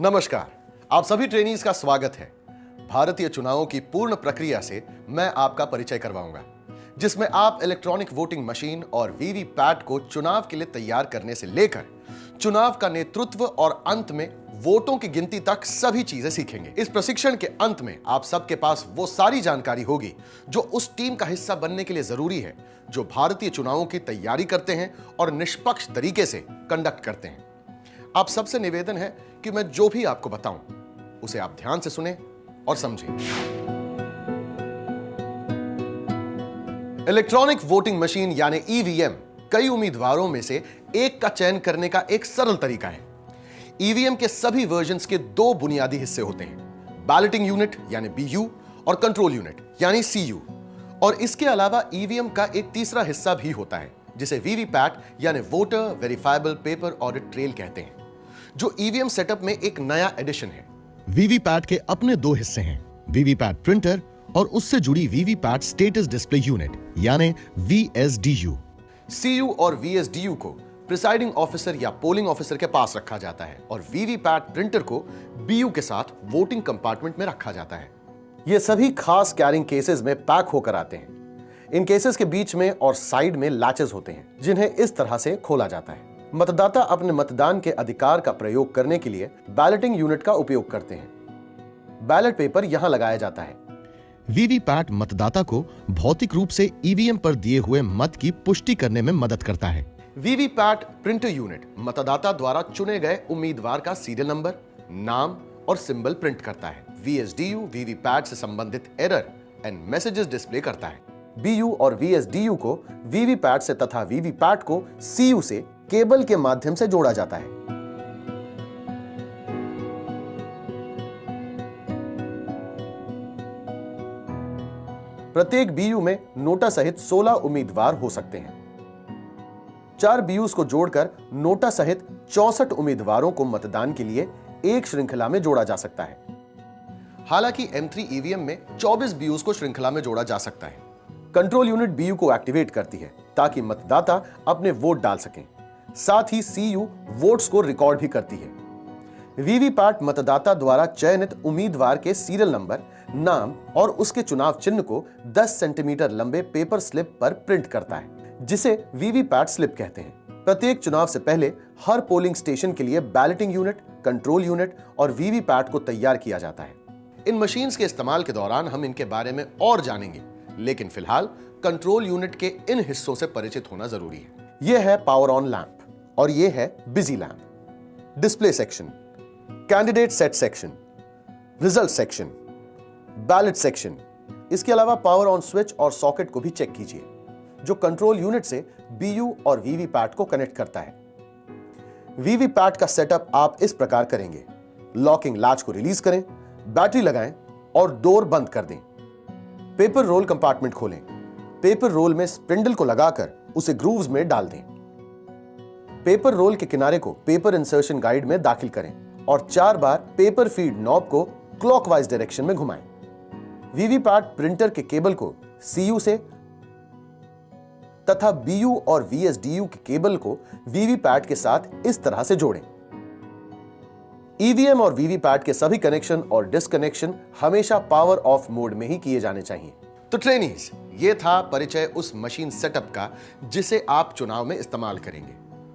नमस्कार, आप सभी ट्रेनीज का स्वागत है। भारतीय चुनावों की पूर्ण प्रक्रिया से मैं आपका परिचय करवाऊंगा, जिसमें आप इलेक्ट्रॉनिक वोटिंग मशीन और वीवीपैट को चुनाव के लिए तैयार करने से लेकर चुनाव का नेतृत्व और अंत में वोटों की गिनती तक सभी चीजें सीखेंगे। इस प्रशिक्षण के अंत में आप सबके पास वो सारी जानकारी होगी जो उस टीम का हिस्सा बनने के लिए जरूरी है, जो भारतीय चुनावों की तैयारी करते हैं और निष्पक्ष तरीके से कंडक्ट करते हैं। आप सबसे निवेदन है कि मैं जो भी आपको बताऊं उसे आप ध्यान से सुनें और समझें। इलेक्ट्रॉनिक वोटिंग मशीन यानी ईवीएम कई उम्मीदवारों में से एक का चयन करने का एक सरल तरीका है। ईवीएम के सभी वर्जन्स के दो बुनियादी हिस्से होते हैं, बैलेटिंग यूनिट यानी बीयू और कंट्रोल यूनिट यानी सीयू। और इसके अलावा ईवीएम का एक तीसरा हिस्सा भी होता है जिसे वीवीपैट यानी voter verifiable paper audit trail कहते हैं, जो ईवीएम सेटअप में एक नया एडिशन है। वीवीपैट के अपने दो हिस्से हैं, वीवीपैट प्रिंटर और उससे जुड़ी वीवीपैट स्टेटस डिस्प्ले यूनिट यानी वीएसडीयू। सीयू और वीएसडीयू को प्रिसाइडिंग ऑफिसर या पोलिंग ऑफिसर के पास रखा जाता है और वीवीपैट प्रिंटर को बीयू के साथ वोटिंग कंपार्टमेंट में रखा जाता है। ये सभी खास कैरिंग केसेस में पैक होकर आते हैं। इन केसेस के बीच में और साइड में लैचेस होते हैं जिन्हें इस तरह से खोला जाता है। मतदाता अपने मतदान के अधिकार का प्रयोग करने के लिए बैलेटिंग यूनिट का उपयोग करते हैं। बैलेट पेपर यहां लगाया जाता है। वीवीपैट मतदाता को भौतिक रूप से ईवीएम पर दिए हुए मत की पुष्टि करने में मदद करता है। वीवीपैट प्रिंटर यूनिट मतदाता द्वारा चुने गए उम्मीदवार का सीरियल नंबर, नाम और सिंबल प्रिंट करता है। वीएसडीयू वीवीपैट से संबंधित एरर एंड मैसेजेस डिस्प्ले करता है। बीयू और वीएसडीयू को वीवीपैट से तथा वीवीपैट को सीयू से केबल के माध्यम से जोड़ा जाता है। प्रत्येक बीयू में नोटा सहित 16 उम्मीदवार हो सकते हैं। 4 बीयूज को जोड़कर नोटा सहित 64 उम्मीदवारों को मतदान के लिए एक श्रृंखला में जोड़ा जा सकता है। हालांकि M3 ईवीएम में 24 बीयूज को श्रृंखला में जोड़ा जा सकता है। कंट्रोल यूनिट बीयू को एक्टिवेट करती है ताकि मतदाता अपने वोट डाल सकें। साथ ही सीयू वोट्स को रिकॉर्ड भी करती है। वीवीपैट मतदाता द्वारा चयनित उम्मीदवार के सीरियल नंबर, नाम और उसके चुनाव चिन्ह को 10 सेंटीमीटर लंबे पेपर स्लिप पर प्रिंट करता है, जिसे वीवीपैट स्लिप कहते हैं। प्रत्येक चुनाव से पहले हर पोलिंग स्टेशन के लिए बैलेटिंग यूनिट, कंट्रोल यूनिट और वीवीपैट को तैयार किया जाता है। इन मशीन्स के इस्तेमाल के दौरान हम इनके बारे में और जानेंगे, लेकिन फिलहाल कंट्रोल यूनिट के इन हिस्सों से परिचित होना जरूरी है। यह है पावर ऑन लैंप और यह है busy lamp. Display section, candidate set section, result section, ballot section. इसके अलावा पावर ऑन स्विच और सॉकेट को भी चेक कीजिए, जो कंट्रोल यूनिट से बीयू और वीवीपैट को कनेक्ट करता है। वीवीपैट का सेटअप आप इस प्रकार करेंगे: लॉकिंग लैच को रिलीज करें, बैटरी लगाएं और डोर बंद कर दें। पेपर रोल कंपार्टमेंट खोलें। पेपर रोल में स्पिंडल को लगाकर उसे ग्रूव्स में डाल दें। पेपर रोल के किनारे को पेपर इंसर्शन गाइड में दाखिल करें और 4 बार पेपर फीड नॉब को क्लॉकवाइज डायरेक्शन में घुमाएं। वीवीपैट प्रिंटर के केबल को सीयू से तथा बीयू और वीएसडीयू के केबल को वीवीपैट के साथ इस तरह से जोड़ें। ईवीएम और वीवीपैट के सभी कनेक्शन और डिस्कनेक्शन हमेशा पावर ऑफ मोड में ही किए जाने चाहिए। तो ट्रेनीज, ये था परिचय उस मशीन सेटअप का जिसे आप चुनाव में इस्तेमाल करेंगे।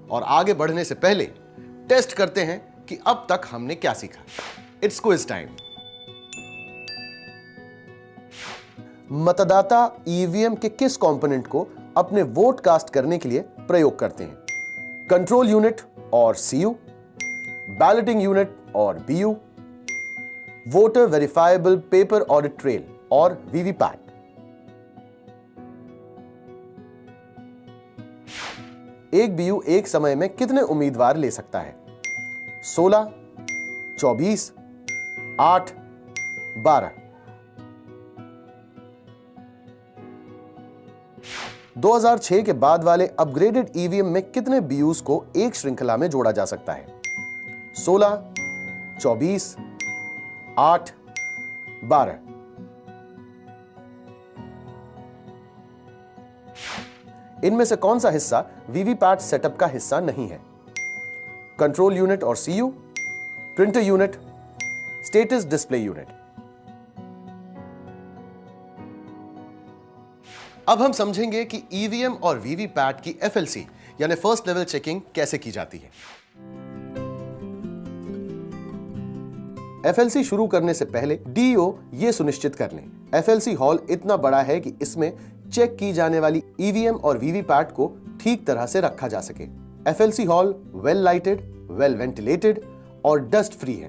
और आगे बढ़ने से पहले टेस्ट करते हैं कि अब तक हमने क्या सीखा। It's quiz time. मतदाता ईवीएम के किस कंपोनेंट को अपने वोट कास्ट करने के लिए प्रयोग करते हैं? कंट्रोल यूनिट और सीयू, बैलेटिंग यूनिट और BU, voter verifiable paper audit trail और वीवीपैट। एक बीयू एक समय में कितने उम्मीदवार ले सकता है? 16, 24, 8, 12। 2006 के बाद वाले अपग्रेडेड ईवीएम में कितने बीयूज को एक श्रृंखला में जोड़ा जा सकता है? 16, 24, 8, 12। इनमें से कौन सा हिस्सा वीवीपैट सेटअप का हिस्सा नहीं है? कंट्रोल यूनिट और CU, printer unit, status display unit. अब हम समझेंगे कि ईवीएम और वीवीपैट की एफएलसी यानी फर्स्ट लेवल चेकिंग कैसे की जाती है। एफएलसी शुरू करने से पहले डीईओ यह सुनिश्चित कर लें एफएलसी हॉल इतना बड़ा है कि इसमें चेक की जाने वाली ईवीएम और वीवीपैट को ठीक तरह से रखा जा सके। FLC hall well lighted, well ventilated और डस्ट फ्री है।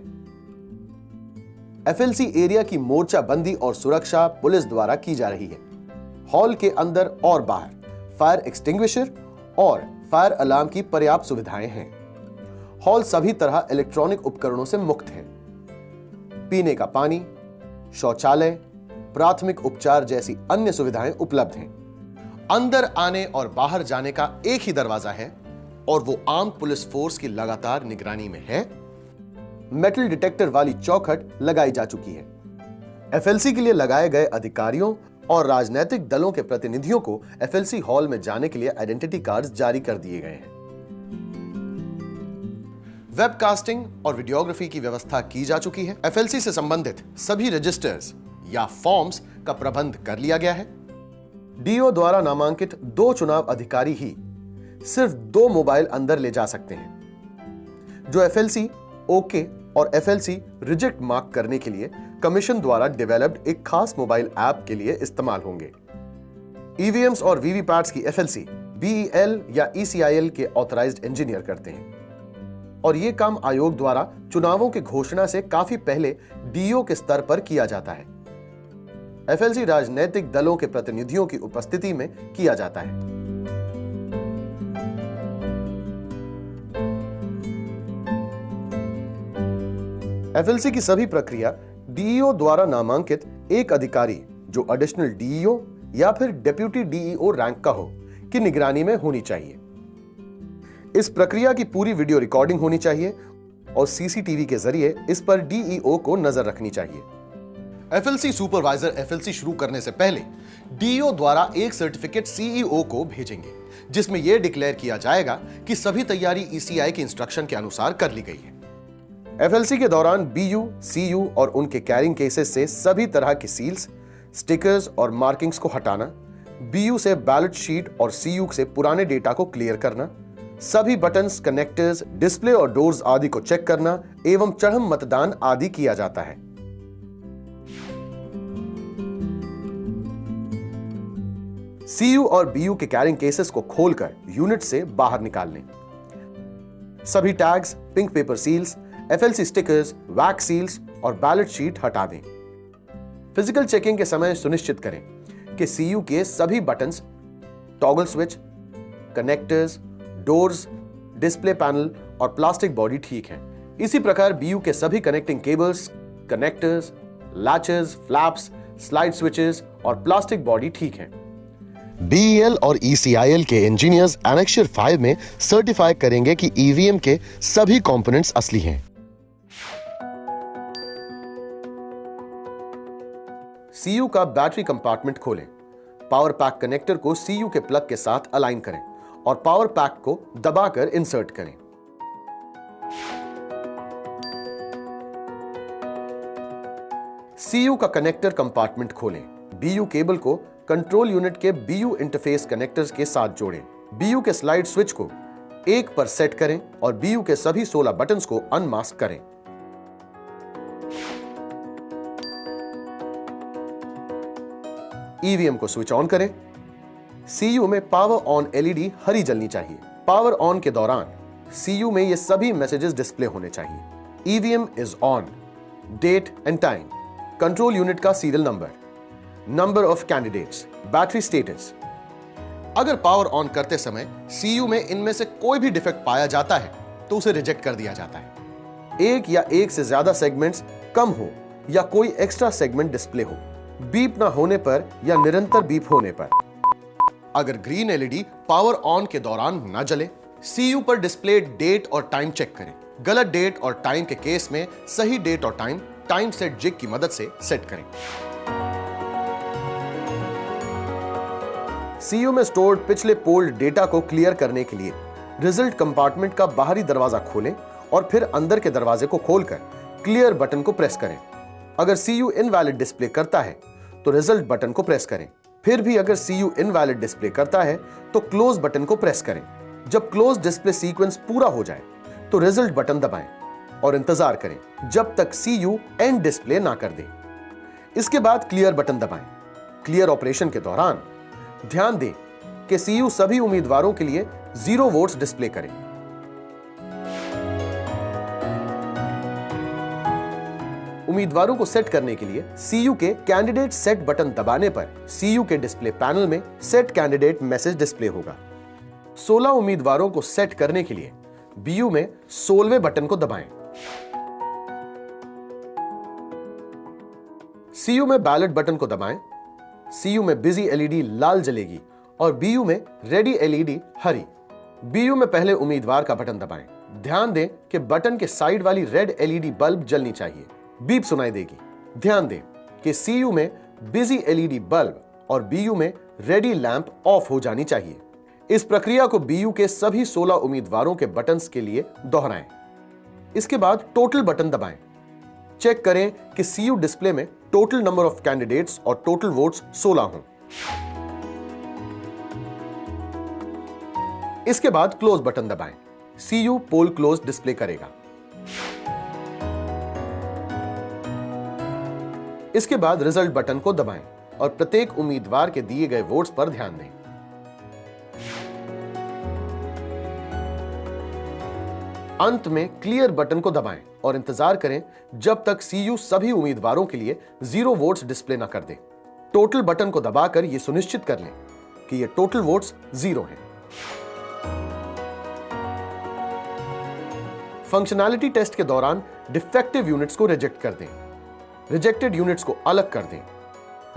एफएलसी एरिया की मोर्चाबंदी और सुरक्षा पुलिस द्वारा की जा रही है। हॉल के अंदर और बाहर फायर एक्सटिंग्विशर और फायर अलार्म की पर्याप्त सुविधाएं हैं। हॉल सभी तरह इलेक्ट्रॉनिक उपकरणों से मुक्त है। पीने का पानी, शौचालय, प्राथमिक उपचार जैसी अन्य सुविधाएं उपलब्ध हैं। अंदर आने और बाहर जाने का एक ही दरवाजा है और वो आर्म्ड पुलिस फोर्स की लगातार निगरानी में है। मेटल डिटेक्टर वाली चौखट लगाई जा चुकी है। एफएलसी के लिए लगाए गए अधिकारियों और राजनीतिक दलों के प्रतिनिधियों को एफएलसी हॉल में जाने के लिए आइडेंटिटी कार्ड्स जारी कर दिए गए हैं। वेबकास्टिंग और वीडियोग्राफी की व्यवस्था की जा चुकी है। एफएलसी से संबंधित सभी रजिस्टर्स या फॉर्म्स का प्रबंध कर लिया गया है। डीओ द्वारा नामांकित 2 चुनाव अधिकारी ही सिर्फ 2 मोबाइल अंदर ले जा सकते हैं, जो एफएलसी ओके और एफएलसी रिजेक्ट मार्क करने के लिए कमीशन द्वारा डेवलप्ड एक खास मोबाइल ऐप के लिए इस्तेमाल होंगे। ईवीएम्स और वीवीपैट्स की एफएलसी बीईएल या ईसीआईएल के ऑथराइज्ड इंजीनियर करते हैं और यह काम आयोग द्वारा चुनावों की घोषणा से काफी पहले डीओ के स्तर पर किया जाता है। एफएलसी राजनीतिक दलों के प्रतिनिधियों की उपस्थिति में किया जाता है। एफएलसी की सभी प्रक्रिया डीईओ द्वारा नामांकित एक अधिकारी जो एडिशनल डीईओ या फिर डेप्यूटी डीईओ रैंक का हो की निगरानी में होनी चाहिए। इस प्रक्रिया की पूरी वीडियो रिकॉर्डिंग होनी चाहिए और सीसीटीवी के जरिए इस पर डीईओ को नजर रखनी चाहिए। एफएलसी सुपरवाइजर एफएलसी शुरू करने से पहले डीईओ द्वारा एक सर्टिफिकेट सीईओ को भेजेंगे जिसमें यह डिक्लेयर किया जाएगा कि सभी तैयारी ईसीआई के इंस्ट्रक्शन के अनुसार कर ली गई है। एफएलसी के दौरान बीयू, सीयू और उनके कैरिंग केसेस से सभी तरह की सील्स, स्टिकर्स और मार्किंग्स को हटाना, बीयू से बैलेट शीट और सीयू से पुराने डेटा को क्लियर करना, सभी बटन्स, कनेक्टर्स, डिस्प्ले और डोर्स आदि को चेक करना एवं चढ़म मतदान आदि किया जाता है। सीयू और बीयू के कैरिंग केसेस को खोलकर यूनिट से बाहर निकाल लें। सभी tags, pink paper seals, FLC stickers, wax seals और बैलेट शीट हटा दें। फिजिकल चेकिंग के समय सुनिश्चित करें कि सीयू के सभी buttons, toggle switch, connectors, doors, display panel और प्लास्टिक बॉडी ठीक है। इसी प्रकार बीयू के सभी connecting cables, connectors, latches, flaps, slide switches और प्लास्टिक बॉडी ठीक है। बीईएल और ईसीआईएल के इंजीनियर्स एनेक्चर 5 में सर्टिफाई करेंगे कि ईवीएम के सभी कंपोनेंट्स असली हैं। सीयू का बैटरी कंपार्टमेंट खोलें। पावर पैक कनेक्टर को सीयू के प्लग के साथ अलाइन करें और पावर पैक को दबाकर इंसर्ट करें। सीयू का कनेक्टर कंपार्टमेंट खोलें। बीयू केबल को कंट्रोल यूनिट के बीयू इंटरफेस कनेक्टर्स के साथ जोड़ें। बीयू के स्लाइड स्विच को 1 पर सेट करें और बीयू के सभी 16 बटन्स को अनमास्क करें। ईवीएम को स्विच ऑन करें। सीयू में पावर ऑन एलईडी हरी जलनी चाहिए। पावर ऑन के दौरान सीयू में ये सभी मैसेजेस डिस्प्ले होने चाहिए। EVM is on, date and time, control unit का serial number, number of candidates, battery status. अगर पावर ऑन करते समय सीयू में इनमें से कोई भी डिफेक्ट पाया जाता है तो उसे रिजेक्ट कर दिया जाता है। एक या एक से ज्यादा सेगमेंट्स कम हो या कोई एक्स्ट्रा सेगमेंट डिस्प्ले हो, बीप ना होने पर या निरंतर बीप होने पर। अगर ग्रीन एलईडी पावर ऑन के दौरान न जले, सीयू पर डिस्प्ले डेट और टाइम चेक करें। गलत डेट और टाइम के केस में सही डेट और टाइम टाइम सेट जिग की मदद से सेट करें। सीयू में स्टोर्ड पिछले पोल्ड डेटा को क्लियर करने के लिए रिजल्ट कंपार्टमेंट का बाहरी दरवाजा खोलें और फिर अंदर के दरवाजे को खोलकर क्लियर बटन को प्रेस करें। अगर CU इनवैलिड डिस्प्ले करता है तो रिजल्ट बटन को प्रेस करें। फिर भी अगर CU इनवैलिड डिस्प्ले करता है तो क्लोज बटन को प्रेस करें। जब क्लोज डिस्प्ले सीक्वेंस पूरा हो जाए तो रिजल्ट बटन दबाएं और इंतजार करें जब तक CU एंड डिस्प्ले ना कर दे। इसके बाद क्लियर बटन दबाएं। क्लियर ऑपरेशन के दौरान ध्यान दें कि CU सभी उम्मीदवारों के लिए 0 वोट्स डिस्प्ले करें। उम्मीदवारों को सेट करने के लिए CU के कैंडिडेट सेट बटन दबाने पर CU के डिस्प्ले पैनल में सेट कैंडिडेट मैसेज डिस्प्ले होगा। 16 उम्मीदवारों को सेट करने के लिए BU में 16वें बटन को दबाएं। CU में बैलेट बटन को दबाएं। CU में बिजी LED लाल जलेगी और BU में रेडी LED हरी। BU में पहले उम्मीदवार का बटन दबाएं। ध्यान दें कि बटन के साइड वाली रेड LED बल्ब जलनी चाहिए। बीप सुनाई देगी। ध्यान दें कि CU में बिजी LED बल्ब और BU में रेडी लैंप ऑफ हो जानी चाहिए। इस प्रक्रिया को BU के सभी 16 उम्मीदवारों के बटन्स के लिए दोहराएं। इसके बाद टोटल बटन दबाएं। चेक करें कि CU डिस्प्ले में टोटल नंबर ऑफ कैंडिडेट्स और टोटल वोट्स 16 हों। इसके बाद क्लोज बटन दबाएं। CU पोल क्लोज डिस्प्ले करेगा। इसके बाद रिजल्ट बटन को दबाएं और प्रत्येक उम्मीदवार के दिए गए वोट्स पर ध्यान दें। अंत में क्लियर बटन को दबाएं और इंतजार करें जब तक CU सभी उम्मीदवारों के लिए 0 वोट्स डिस्प्ले ना कर दे। टोटल बटन को दबाकर यह सुनिश्चित कर लें कि ये टोटल वोट्स 0 हैं। फंक्शनैलिटी टेस्ट के दौरान डिफेक्टिव यूनिट्स को रिजेक्ट कर दें। रिजेक्टेड यूनिट्स को अलग कर दें।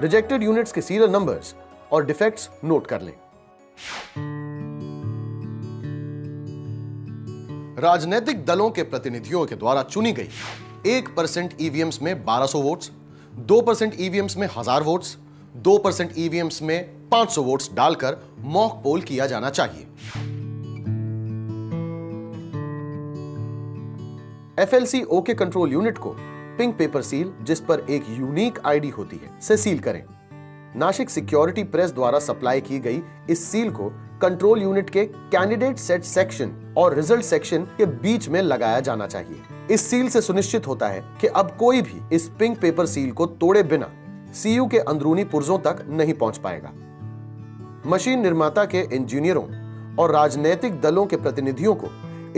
रिजेक्टेड यूनिट्स के सीरियल नंबर्स और डिफेक्ट्स नोट कर लें। राजनीतिक दलों के प्रतिनिधियों के द्वारा चुनी गई 1% EVMs में 1200 वोट्स, 2% EVMs में 1000 वोट्स, 2% EVMs में 500 वोट्स डालकर मॉक पोल किया जाना चाहिए। FLC OK कंट्रोल यूनिट को पिंक पेपर सील, जिस पर एक यूनिक ID होती है, से सील करें। नासिक सिक्योरिटी प्रेस द्वारा सप्लाई की गई इस सील को कंट्रोल यूनिट के कैंडिडेट सेट सेक्शन और रिजल्ट सेक्शन के बीच में लगाया जाना चाहिए। इस सील से सुनिश्चित होता है कि अब कोई भी इस पिंक पेपर सील को तोड़े बिना CU के अंदरूनी पुर्जों तक नहीं पहुंच पाएगा। मशीन निर्माता के इंजीनियरों और राजनीतिक दलों के प्रतिनिधियों को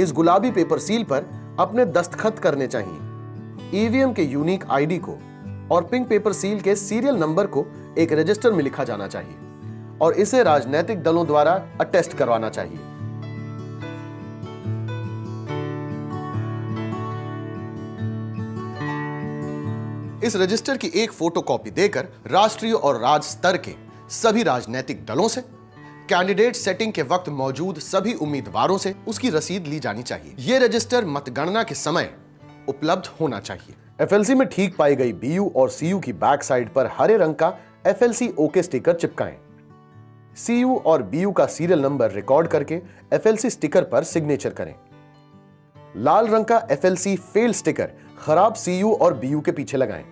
इस गुलाबी पेपर सील पर अपने दस्तखत करने चाहिए। EVM के यूनिक ID को और पिंक पेपर सील के सीरियल नंबर को एक रजिस्टर में लिखा जाना चाहिए और इसे राजनीतिक दलों द्वारा अटेस्ट करवाना चाहिए। इस रजिस्टर की एक फोटोकॉपी देकर राष्ट्रीय और राज्य स्तर के सभी राजनीतिक दलों से कैंडिडेट सेटिंग के वक्त मौजूद सभी उम्मीदवारों से उसकी रसीद ली जानी चाहिए। यह रजिस्टर मतगणना के समय उपलब्ध होना चाहिए। FLC में ठीक पाई गई BU और CU की बैक साइड पर हरे रंग का FLC OK स्टिकर चिपकाएं। CU और BU का सीरियल नंबर रिकॉर्ड करके FLC स्टिकर पर सिग्नेचर करें। लाल रंग का FLC फेल स्टिकर खराब CU और BU के पीछे लगाएं।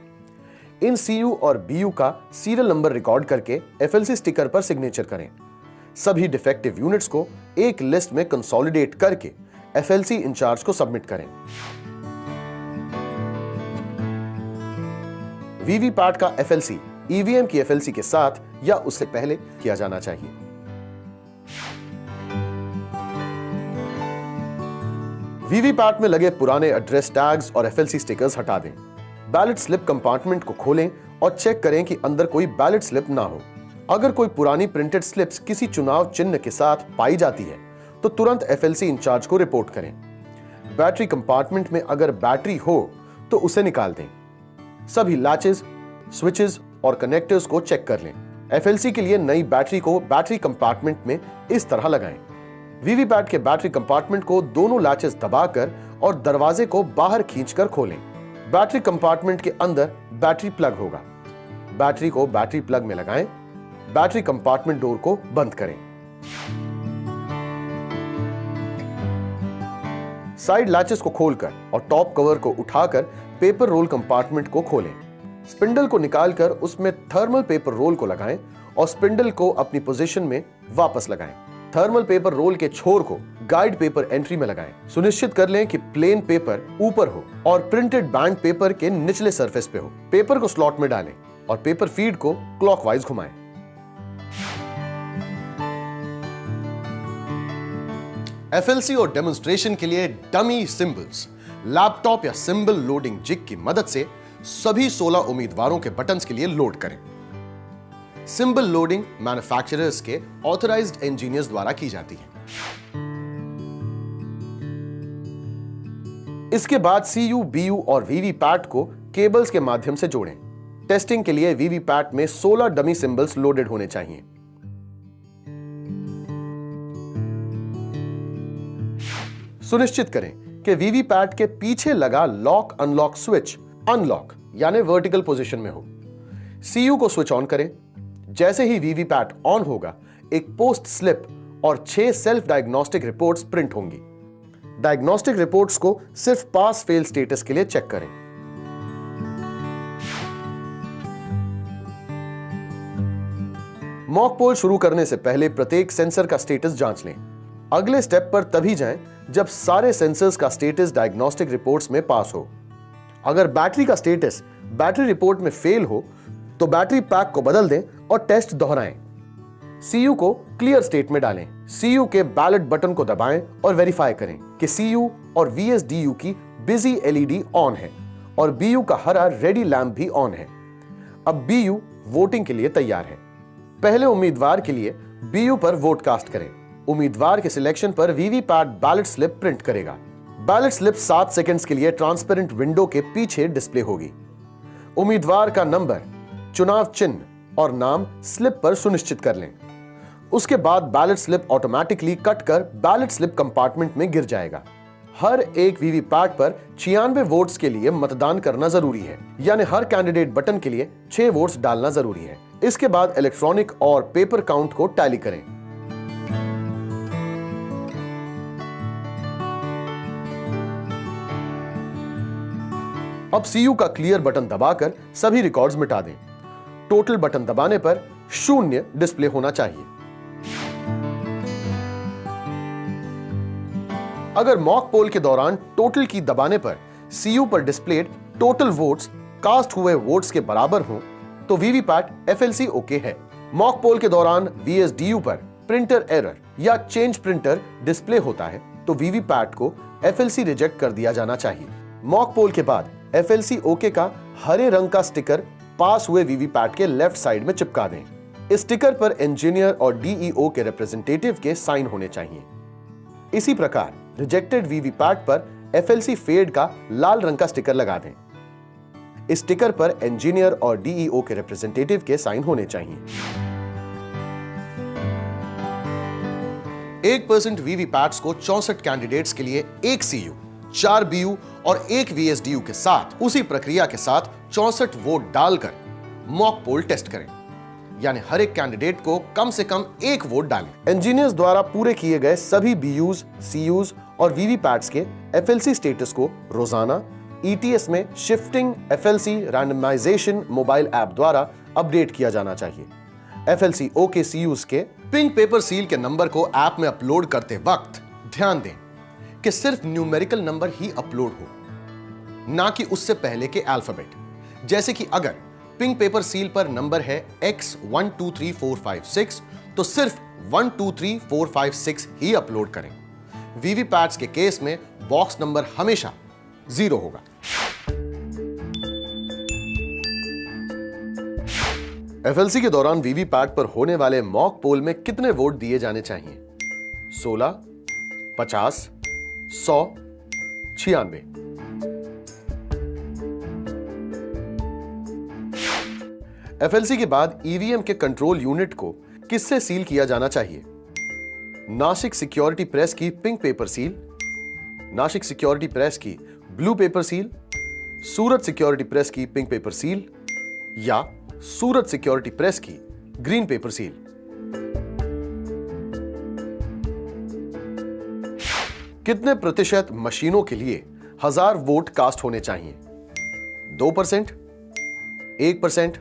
इन CU और BU का सीरियल नंबर रिकॉर्ड करके FLC स्टिकर पर सिग्नेचर करें। सभी डिफेक्टिव यूनिट्स को एक लिस्ट में कंसोलिडेट करके FLC इंचार्ज को सबमिट करें। वीवीपैट का FLC EVM की FLC के साथ या उससे पहले किया जाना चाहिए। वीवीपैट में लगे पुराने एड्रेस टैग्स और FLC स्टिकर्स हटा दें। बैलेट स्लिप कंपार्टमेंट को खोलें और चेक करें कि अंदर कोई बैलेट स्लिप ना हो। अगर कोई पुरानी प्रिंटेड स्लिप्स किसी चुनाव चिन्ह के साथ पाई जाती है तो तुरंत FLC इंचार्ज को रिपोर्ट करें। बैटरी कंपार्टमेंट में अगर बैटरी हो तो उसे निकाल दें। सभी लैचेस, स्विचेस और कनेक्टर्स को चेक कर लें। FLC के लिए नई बैटरी को बैटरी कंपार्टमेंट में इस तरह लगाएं। वीवीपैट के बैटरी कंपार्टमेंट को दोनों लैचेस दबाकर और दरवाजे को बाहर खींचकर खोलें। बैटरी कंपार्टमेंट के अंदर बैटरी प्लग होगा। बैटरी को बैटरी प्लग में लगाएं। बैटरी कंपार्टमेंट डोर को बंद करें। साइड लैचेस को खोलकर और टॉप कवर को उठाकर पेपर रोल कंपार्टमेंट को खोलें। स्पिंडल को निकालकर उसमें थर्मल पेपर रोल को लगाएं और स्पिंडल को अपनी पोजीशन में वापस लगाएं। थर्मल पेपर रोल के छोर को गाइड पेपर एंट्री में लगाएं। सुनिश्चित कर लें कि प्लेन पेपर ऊपर हो और प्रिंटेड बैंड पेपर के निचले सरफेस पे हो। पेपर को स्लॉट में डालें और पेपर फीड को क्लॉकवाइज घुमाएं। एफएलसी और डेमोन्स्ट्रेशन के लिए डमी सिंबल्स लैपटॉप या सिंबल लोडिंग जिग की मदद से सभी 16 उम्मीदवारों के बटन्स के लिए लोड करें। सिंबल लोडिंग मैन्युफैक्चरर्स के ऑथराइज्ड इंजीनियर्स द्वारा की जाती है। इसके बाद सीयू, बीयू और वीवीपैट को केबल्स के माध्यम से जोड़ें। टेस्टिंग के लिए वीवीपैट में 16 डमी सिंबल्स लोडेड होने चाहिए। सुनिश्चित करें कि वीवीपैट के पीछे लगा लॉक अनलॉक स्विच अनलॉक यानी वर्टिकल पोजीशन में हो। सीयू को स्विच ऑन करें। जैसे ही वीवीपैट ऑन होगा, एक पोस्ट स्लिप और 6 सेल्फ डायग्नोस्टिक रिपोर्ट्स प्रिंट होंगी। डायग्नोस्टिक रिपोर्ट्स को सिर्फ पास फेल स्टेटस के लिए चेक करें। मॉक पोल शुरू करने से पहले प्रत्येक सेंसर का स्टेटस जांच लें। अगले स्टेप पर तभी जाएं जब सारे सेंसर्स का स्टेटस डायग्नोस्टिक रिपोर्ट्स में पास हो। अगर बैटरी का स्टेटस बैटरी रिपोर्ट में फेल हो तो बैटरी पैक को बदल दें और टेस्ट दोहराएं। सीयू को क्लियर स्टेट में डालें। सीयू के बैलेट बटन को दबाएं और वेरीफाई करें कि सीयू और वीएसडीयू की बिजी एलईडी ऑन है और बीयू का हरा रेडी लैंप भी ऑन है। अब बीयू वोटिंग के लिए तैयार है। पहले उम्मीदवार के लिए बीयू पर वोट कास्ट करें। उम्मीदवार के सिलेक्शन पर वीवीपैट बैलेट स्लिप प्रिंट करेगा। बैलेट स्लिप 7 सेकंड्स के लिए ट्रांसपेरेंट विंडो के पीछे डिस्प्ले होगी। उम्मीदवार का नंबर, चुनाव चिन्ह और नाम स्लिप पर सुनिश्चित कर लें। उसके बाद बैलेट स्लिप ऑटोमेटिकली कट कर बैलेट स्लिप कंपार्टमेंट में गिर जाएगा। हर एक वीवीपैट पर 96 वोट्स के लिए मतदान करना जरूरी है, यानी हर कैंडिडेट बटन के लिए 6 वोट्स डालना जरूरी है। इसके बाद इलेक्ट्रॉनिक और पेपर काउंट को टैली करें। अब सीयू का क्लियर बटन दबाकर सभी रिकॉर्ड्स मिटा दें। टोटल बटन दबाने पर 0 डिस्प्ले होना चाहिए। अगर मॉक पोल के दौरान टोटल की दबाने पर सीयू पर डिस्प्लेड टोटल वोट्स कास्ट हुए वोट्स के बराबर हों तो वीवीपैट एफएलसी ओके है। मॉक पोल के दौरान वीएसडीयू पर प्रिंटर एरर या चेंज प्रिंटर डिस्प्ले होता है तो वीवीपैट को एफएलसी रिजेक्ट कर दिया जाना चाहिए। मॉक पोल के बाद एफएलसी ओके का हरे रंग का स्टिकर पास हुए वीवीपैट के लेफ्ट साइड में चिपका दें। इस स्टिकर पर इंजीनियर और डीईओ के रिप्रेजेंटेटिव के साइन होने चाहिए। इसी प्रकार रिजेक्टेड वीवीपैट पर एफएलसी फेड का लाल रंग का स्टिकर लगा दें। इस स्टिकर पर इंजीनियर और डीईओ के रिप्रेजेंटेटिव के साइन होने चाहिए। 1% वीवीपैट्स को 64 कैंडिडेट्स के लिए 1 सीयू, 4 बीयू और 1 वीएसडीयू के साथ उसी प्रक्रिया के साथ 64 वोट डालकर मॉक पोल टेस्ट करें, यानी हर एक कैंडिडेट को कम से कम 1 वोट डालें। इंजीनियर्स द्वारा पूरे किए गए सभी बीयूज, सीयूज और वीवीपैट्स के एफएलसी स्टेटस को रोजाना ईटीएस में shifting FLC randomization mobile app द्वारा अपडेट किया जाना चाहिए। एफएलसी ओके सीयूज के पिंक पेपर सील के नंबर को ऐप में अपलोड करते वक्त ध्यान दें कि सिर्फ न्यूमेरिकल नंबर ही अपलोड हो, ना कि उससे पहले के अल्फाबेट। जैसे कि अगर पिंक पेपर सील पर नंबर है X123456 तो सिर्फ 123456 ही अपलोड करें। वीवीपैट्स के केस में बॉक्स नंबर हमेशा 0 होगा। एफएलसी के दौरान वीवीपैट पर होने वाले मॉक पोल में कितने वोट दिए जाने चाहिए? 16, 50, 100, 96। एफएलसी के बाद ईवीएम के कंट्रोल यूनिट को किससे सील किया जाना चाहिए? नासिक सिक्योरिटी प्रेस की pink paper seal, Nashik security press की ब्लू पेपर सील, सूरत सिक्योरिटी प्रेस की पिंक पेपर सील या सूरत सिक्योरिटी प्रेस की ग्रीन पेपर सील। कितने प्रतिशत मशीनों के लिए 1000 वोट कास्ट होने चाहिए? 2%, 1%,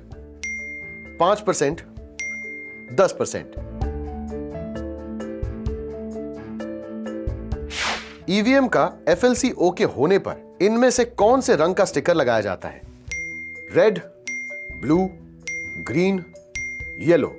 5%, 10%। ईवीएम का FLC ओके होने पर इनमें से कौन से रंग का स्टिकर लगाया जाता है? Red, blue, green, yellow.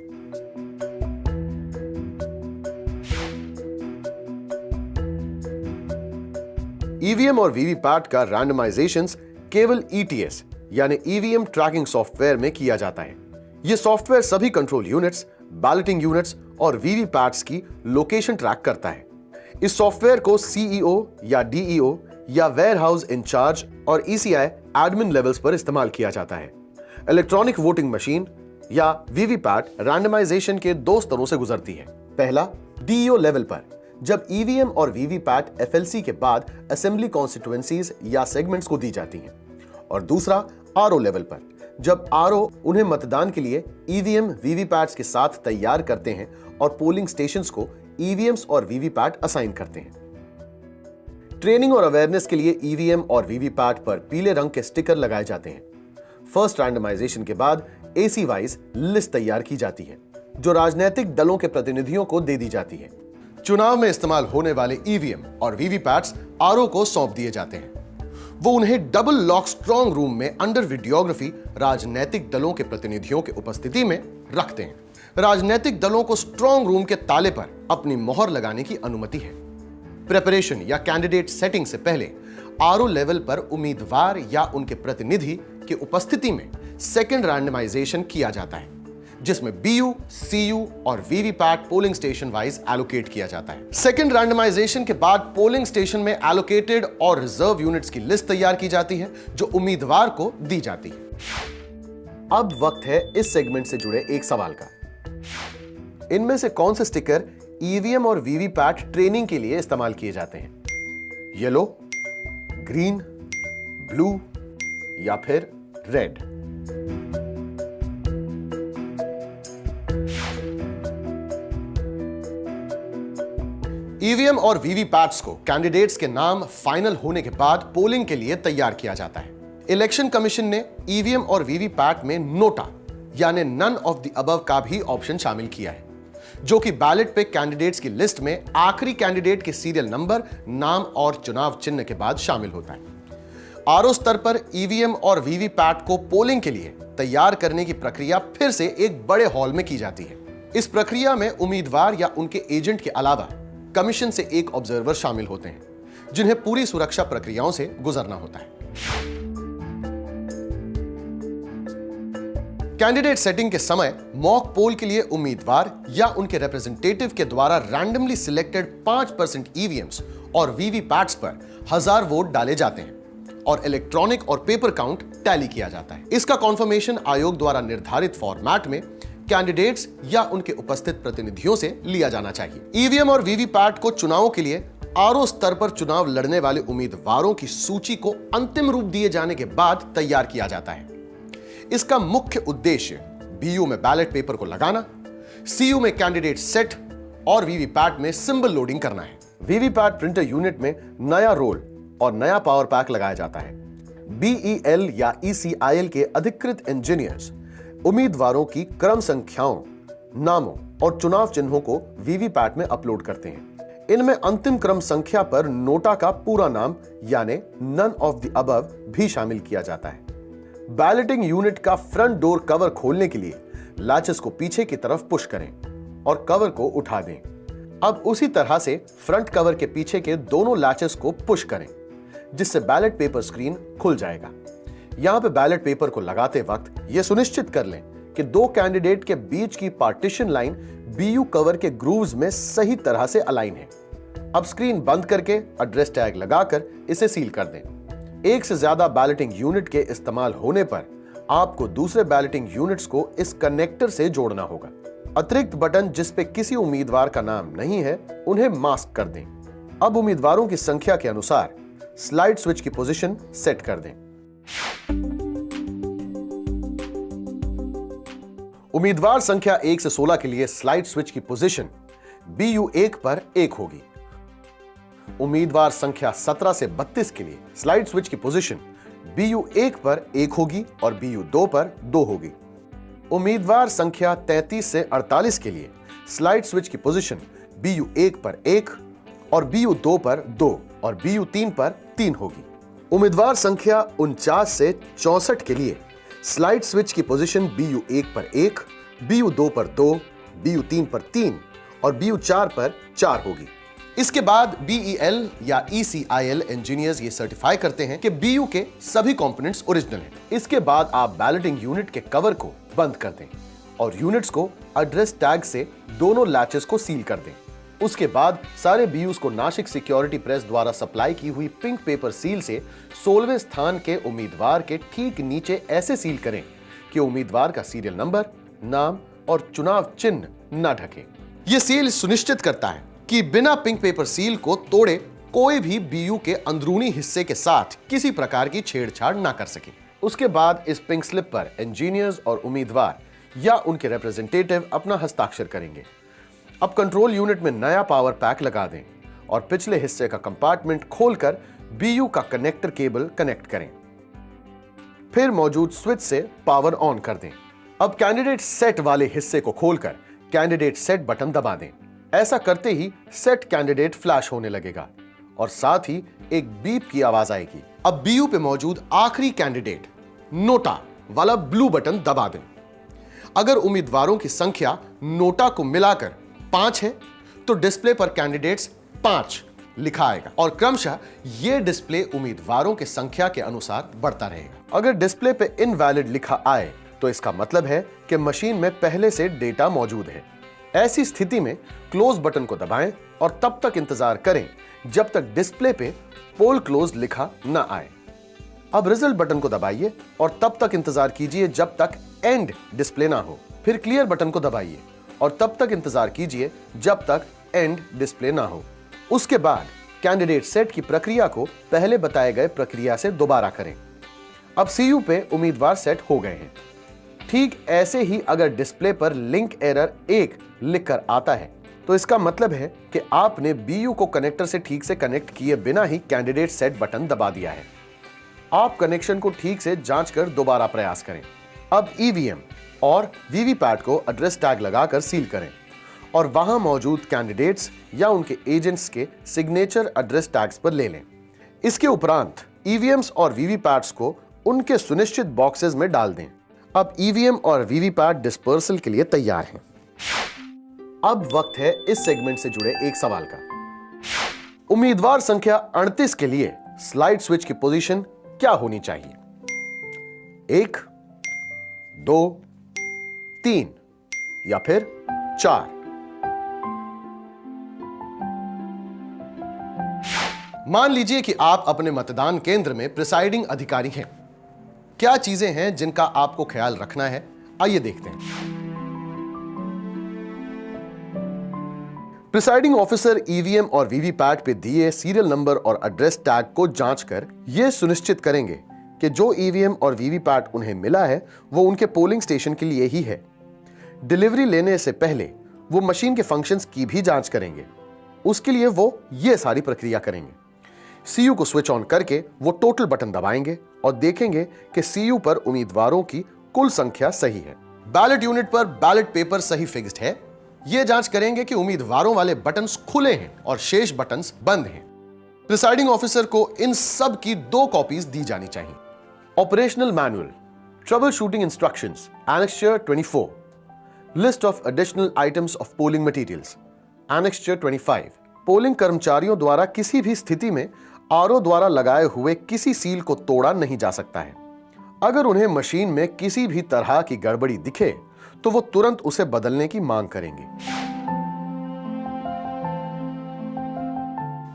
EVM और वीवीपैट का रैंडमाइजेशंस केवल ETS यानी ईवीएम ट्रैकिंग सॉफ्टवेयर में किया जाता है। यह सॉफ्टवेयर सभी कंट्रोल यूनिट्स, बैलेटिंग यूनिट्स और वीवीपैट्स की लोकेशन ट्रैक करता है। इस सॉफ्टवेयर को CEO या DEO या वेयर हाउस इंचार्ज और ECI एडमिन लेवल्स पर इस्तेमाल किया जाता है। इलेक्ट्रॉनिक वोटिंग मशीन या वीवीपैट रैंडमाइजेशन के 2 स्तरों से गुजरती है। पहला, DEO लेवल पर, जब ईवीएम और वीवीपैट FLC के बाद असेंबली कॉन्स्टिट्यूएंसीज या सेगमेंट्स को दी जाती हैं, और दूसरा RO लेवल पर, जब RO उन्हें मतदान के लिए ईवीएम वीवीपैट्स के साथ तैयार करते हैं और पोलिंग स्टेशंस को ईवीएम्स और वीवीपैट असाइन करते हैं। ट्रेनिंग और अवेयरनेस के लिए ईवीएम और वीवीपैट पर पीले रंग के स्टिकर लगाए जाते हैं। फर्स्ट रैंडमाइजेशन के बाद AC वाइज लिस्ट तैयार की जाती है, जो राजनीतिक दलों के प्रतिनिधियों को दे दी जाती है। चुनाव में इस्तेमाल होने वाले ईवीएम और वीवीपैट्स RO को सौंप दिए जाते हैं। वो उन्हें डबल लॉक स्ट्रॉन्ग रूम में अंडर वीडियोग्राफी राजनीतिक दलों के प्रतिनिधियों के उपस्थिति में रखते हैं। राजनीतिक दलों को स्ट्रॉन्ग रूम के ताले पर अपनी मोहर लगाने की अनुमति है। प्रिपरेशन या कैंडिडेट सेटिंग से पहले RO लेवल पर उम्मीदवार या उनके प्रतिनिधि की उपस्थिति में सेकंड रैंडमाइजेशन किया जाता है, जिसमें BU, CU और VVPAT polling station wise allocate किया जाता है। सेकंड रैंडमाइजेशन के बाद पोलिंग स्टेशन में एलोकेटेड और रिजर्व यूनिट्स की लिस्ट तैयार की जाती है, जो उम्मीदवार को दी जाती है। अब वक्त है इस सेगमेंट से जुड़े एक सवाल का। इनमें से कौन से स्टिकर ईवीएम और वीवीपैट ट्रेनिंग के लिए इस्तेमाल किए जाते हैं? येलो, ग्रीन, ब्लू या फिर रेड? ईवीएम और वीवीपैट्स को कैंडिडेट्स के नाम फाइनल होने के बाद पोलिंग के लिए तैयार किया जाता है। इलेक्शन कमीशन ने ईवीएम और वीवीपैट में नोटा यानी नन ऑफ द अबव का भी ऑप्शन शामिल किया है, जो कि बैलेट पे कैंडिडेट्स की लिस्ट में आखिरी कैंडिडेट के सीरियल नंबर, नाम और चुनाव चिन्ह के बाद शामिल होता है। RO स्तर पर ईवीएम और वीवीपैट को पोलिंग के लिए तैयार करने की प्रक्रिया फिर से एक बड़े हॉल में की जाती है। इस प्रक्रिया में उम्मीदवार या उनके एजेंट के अलावा कमीशन से एक ऑब्जर्वर शामिल होते हैं, जिन्हें पूरी सुरक्षा प्रक्रियाओं से गुजरना होता है। कैंडिडेट सेटिंग के समय मॉक पोल के लिए उम्मीदवार या उनके रिप्रेजेंटेटिव के द्वारा रैंडमली सिलेक्टेड 5% ईवीएम्स और वीवीपैट्स पर 1000 वोट डाले जाते हैं और इलेक्ट्रॉनिक और पेपर काउंट टैली किया जाता है। इसका कॉन्फर्मेशन आयोग द्वारा निर्धारित फॉर्मेट में कैंडिडेट्स या उनके उपस्थित प्रतिनिधियों से लिया जाना चाहिए। ईवीएम और वीवीपैट को चुनावों के लिए RO स्तर पर चुनाव लड़ने वाले उम्मीदवारों की सूची को अंतिम रूप दिए जाने के बाद तैयार किया जाता है। इसका मुख्य उद्देश्य BU में बैलेट पेपर को लगाना, CU में कैंडिडेट सेट और वीवीपैट में सिंबल लोडिंग करना है। वीवीपैट प्रिंटर यूनिट में नया रोल और नया पावर पैक लगाया जाता है। BEL या ECIL के अधिकृत इंजीनियर्स उम्मीदवारों की क्रम संख्याओं, नामों और चुनाव चिन्हों को वीवीपैट में अपलोड करते हैं। इनमें अंतिम क्रम संख्या पर नोटा का पूरा नाम यानी नन ऑफ द अबव भी शामिल किया जाता है। बैलेटिंग यूनिट का फ्रंट डोर कवर खोलने के लिए लैचेस को पीछे की तरफ पुश करें और कवर को उठा दें। अब उसी तरह से फ्रंट कवर के पीछे के दोनों लैचेस को पुश करें, जिससे बैलेट पेपर स्क्रीन खुल जाएगा। यहां पे बैलेट पेपर को लगाते वक्त यह सुनिश्चित कर लें कि 2 कैंडिडेट के बीच की पार्टीशन लाइन BU कवर के ग्रूव्स में सही तरह से अलाइन है। अब स्क्रीन बंद करके एड्रेस टैग लगाकर इसे सील कर दें। एक से ज्यादा बैलेटिंग यूनिट के इस्तेमाल होने पर आपको दूसरे बैलेटिंग यूनिट्स को इस कनेक्टर से जोड़ना होगा। अतिरिक्त बटन जिस पे किसी उम्मीदवार का नाम नहीं है, उन्हें मास्क कर दें। अब उम्मीदवारों की संख्या के अनुसार स्लाइड स्विच की पोजीशन सेट कर दें। उम्मीदवार संख्या 1 से 16 के लिए स्लाइड स्विच की पोजीशन BU1 पर 1 होगी। उम्मीदवार संख्या 17 से 32 के लिए स्लाइड स्विच की पोजीशन BU1 पर 1 होगी और BU2 पर 2 होगी। उम्मीदवार संख्या 33 से 48 के लिए स्लाइड स्विच की पोजीशन BU1 पर 1 और BU2 पर 2 और BU3 पर 3 होगी। उम्मीदवार संख्या 49 से 64 के लिए स्लाइड स्विच की पोजीशन BU1 पर 1, BU2 पर 2, BU3 पर 3 और BU4 पर 4 होगी। इसके बाद BEL या ECIL इंजीनियर्स ये सर्टिफाई करते हैं कि BU के सभी कंपोनेंट्स ओरिजिनल हैं। इसके बाद आप बैलेटिंग यूनिट के कवर को बंद कर दें और यूनिट्स को एड्रेस टैग से दोनों लैचेस को सील कर दें। उसके बाद सारे BUs को नासिक सिक्योरिटी प्रेस द्वारा सप्लाई की हुई पिंक पेपर सील से 16वें स्थान के उम्मीदवार के ठीक नीचे ऐसे सील करें कि उम्मीदवार का सीरियल नंबर, नाम और चुनाव चिन्ह न ढके। यह सील सुनिश्चित करता है कि बिना पिंक पेपर सील को तोड़े कोई भी BU के अंदरूनी हिस्से के साथ किसी प्रकार की छेड़छाड़ ना कर सके। उसके बाद इस पिंक स्लिप पर इंजीनियर्स और उम्मीदवार या उनके रिप्रेजेंटेटिव अपना हस्ताक्षर करेंगे। अब कंट्रोल यूनिट में नया पावर पैक लगा दें और पिछले हिस्से का कंपार्टमेंट खोलकर BU का कनेक्टर केबल कनेक्ट करें। फिर मौजूद स्विच से पावर ऑन कर दें। अब कैंडिडेट सेट वाले हिस्से को खोलकर कैंडिडेट सेट बटन दबा दें। ऐसा करते ही सेट कैंडिडेट फ्लैश होने लगेगा और साथ ही एक बीप की आवाज आएगी। अब BU पे मौजूद आखिरी कैंडिडेट नोटा वाला ब्लू बटन दबा दें। अगर उम्मीदवारों की संख्या नोटा को मिलाकर 5 है तो डिस्प्ले पर कैंडिडेट्स 5 लिखा आएगा और क्रमशः यह डिस्प्ले उम्मीदवारों की संख्या के अनुसार बढ़ता रहेगा। अगर डिस्प्ले पे इनवैलिड लिखा आए तो इसका मतलब है कि मशीन में पहले से डेटा मौजूद है। ऐसी स्थिति में क्लोज बटन को दबाएं और तब तक इंतजार करें जब तक डिस्प्ले पे पोल क्लोज लिखा न आए। अब रिजल्ट बटन को दबाइए और तब तक इंतजार कीजिए जब तक एंड डिस्प्ले ना हो। फिर क्लियर बटन को दबाइए और तब तक इंतजार कीजिए जब तक एंड डिस्प्ले ना हो। उसके बाद कैंडिडेट सेट की प्रक्रिया को पहले बताए गए प्रक्रिया से दोबारा करें। अब CU पे उम्मीदवार सेट हो गए हैं। ठीक ऐसे ही अगर डिस्प्ले पर लिंक एरर 1 लिखकर आता है तो इसका मतलब है कि आपने BU को कनेक्टर से ठीक से कनेक्ट किए बिना ही कैंडिडेट सेट बटन दबा दिया है। आप कनेक्शन को ठीक से जांच कर दोबारा प्रयास करें। अब EVM और VVPAT को एड्रेस टैग लगाकर सील करें और वहां मौजूद कैंडिडेट्स या उनके एजेंट्स के सिग्नेचर एड्रेस टैग्स पर ले लें। इसके उपरांत EVMs और VVPATs को उनके सुनिश्चित बॉक्सेस में डाल दें। अब EVM और VVPAT डिस्पर्सल के लिए तैयार हैं। अब वक्त है इस सेगमेंट से जुड़े एक सवाल का। उम्मीदवार संख्या 38 के लिए स्लाइड स्विच की पोजीशन क्या होनी चाहिए? 1, 2, 3 या फिर 4? मान लीजिए कि आप अपने मतदान केंद्र में प्रिसाइडिंग अधिकारी हैं। क्या चीजें हैं जिनका आपको ख्याल रखना है? आइए देखते हैं। प्रिसाइडिंग ऑफिसर EVM और VVPAT पे दिए सीरियल नंबर और एड्रेस टैग को जांचकर यह सुनिश्चित करेंगे कि जो EVM और VVPAT उन्हें मिला है वो उनके पोलिंग स्टेशन के लिए ही है। डिलीवरी लेने से पहले वो मशीन के फंक्शंस की भी जांच करेंगे। उसके लिए वो ये सारी प्रक्रिया करेंगे। CU को स्विच ऑन करके वो टोटल बटन दबाएंगे और देखेंगे कि CU पर उम्मीदवारों की कुल संख्या सही है। बैलेट यूनिट पर बैलेट पेपर सही फिक्स्ड है। ये जांच करेंगे कि उम्मीदवारों वाले बटन्स खुले हैं और शेष बटन्स बंद हैं। प्रिसाइडिंग ऑफिसर को इन सब की 2 कॉपीज दी जानी चाहिए। Operational manual, trouble shooting instructions, annexure 24, list of additional items of polling materials, annexure 25। Polling कर्मचारियों द्वारा किसी भी स्थिति में RO द्वारा लगाए हुए किसी सील को तोड़ा नहीं जा सकता है। अगर उन्हें मशीन में किसी भी तरह की गड़बड़ी दिखे तो वो तुरंत उसे बदलने की मांग करेंगे।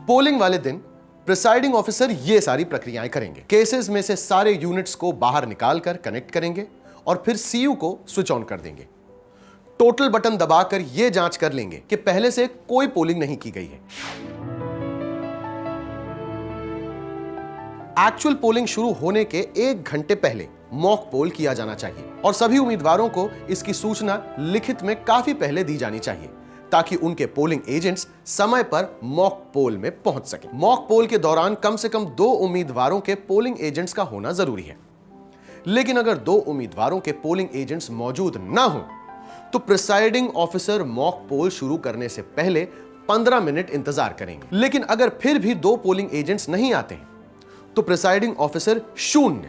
पोलिंग वाले दिन प्रिसाइडिंग ऑफिसर ये सारी प्रक्रियाएं करेंगे। केसेस में से सारे यूनिट्स को बाहर निकालकर कनेक्ट करेंगे और फिर CU को स्विच ऑन कर देंगे। टोटल बटन दबाकर यह जांच कर लेंगे कि पहले से कोई पोलिंग नहीं की गई है। एक्चुअल पोलिंग शुरू होने के 1 घंटे पहले मॉक पोल किया जाना चाहिए और सभी उम्मीदवारों को इसकी सूचना लिखित में काफी पहले दी जानी चाहिए ताकि उनके पोलिंग एजेंट्स समय पर मॉक पोल में पहुंच सकें। मॉक पोल के दौरान कम से कम 2 उम्मीदवारों के पोलिंग एजेंट्स का होना जरूरी है, लेकिन अगर 2 उम्मीदवारों के पोलिंग एजेंट्स मौजूद ना हो तो प्रिसाइडिंग ऑफिसर मॉक पोल शुरू करने से पहले 15 मिनट इंतजार करेंगे। लेकिन अगर फिर भी 2 पोलिंग एजेंट्स नहीं आते हैं तो प्रिसाइडिंग ऑफिसर 0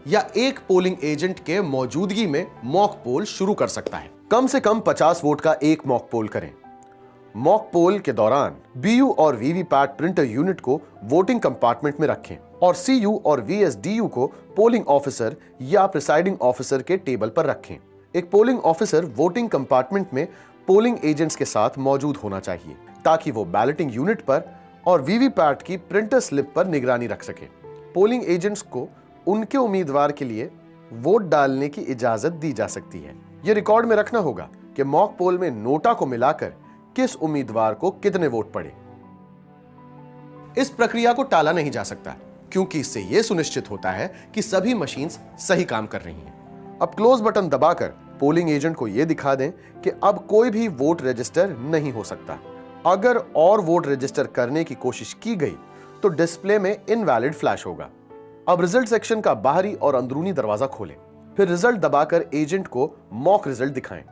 या 1 पोलिंग एजेंट के मौजूदगी में मॉक पोल शुरू कर सकता है। कम से कम 50 वोट का एक मॉक पोल करें। मॉक पोल के दौरान बीयू और वीवीपैट प्रिंटर यूनिट को वोटिंग कंपार्टमेंट में रखें और सीयू और वीएसडीयू को पोलिंग ऑफिसर या प्रिसाइडिंग ऑफिसर के टेबल पर रखें। एक पोलिंग ऑफिसर वोटिंग कंपार्टमेंट में पोलिंग एजेंट्स के साथ मौजूद होना चाहिए ताकि वो बैलेटिंग यूनिट पर और वीवीपैट की प्रिंटर स्लिप पर निगरानी रख सके। पोलिंग एजेंट्स को उनके उम्मीदवार के लिए वोट डालने की इजाजत दी जा सकती है। यह रिकॉर्ड में रखना होगा कि मॉक पोल में नोटा को मिलाकर किस उम्मीदवार को कितने वोट पड़े। इस प्रक्रिया को टाला नहीं जा सकता क्योंकि इससे यह सुनिश्चित होता है कि सभी मशीन्स सही काम कर रही हैं। अब क्लोज बटन दबाकर पोलिंग एजेंट को यह दिखा दें कि अब कोई भी वोट रजिस्टर नहीं हो सकता। अगर और वोट रजिस्टर करने की कोशिश की गई तो डिस्प्ले में इनवैलिड फ्लैश होगा। अब रिजल्ट सेक्शन का बाहरी और अंदरूनी दरवाजा खोलें, फिर रिजल्ट दबाकर एजेंट को मॉक रिजल्ट दिखाएं।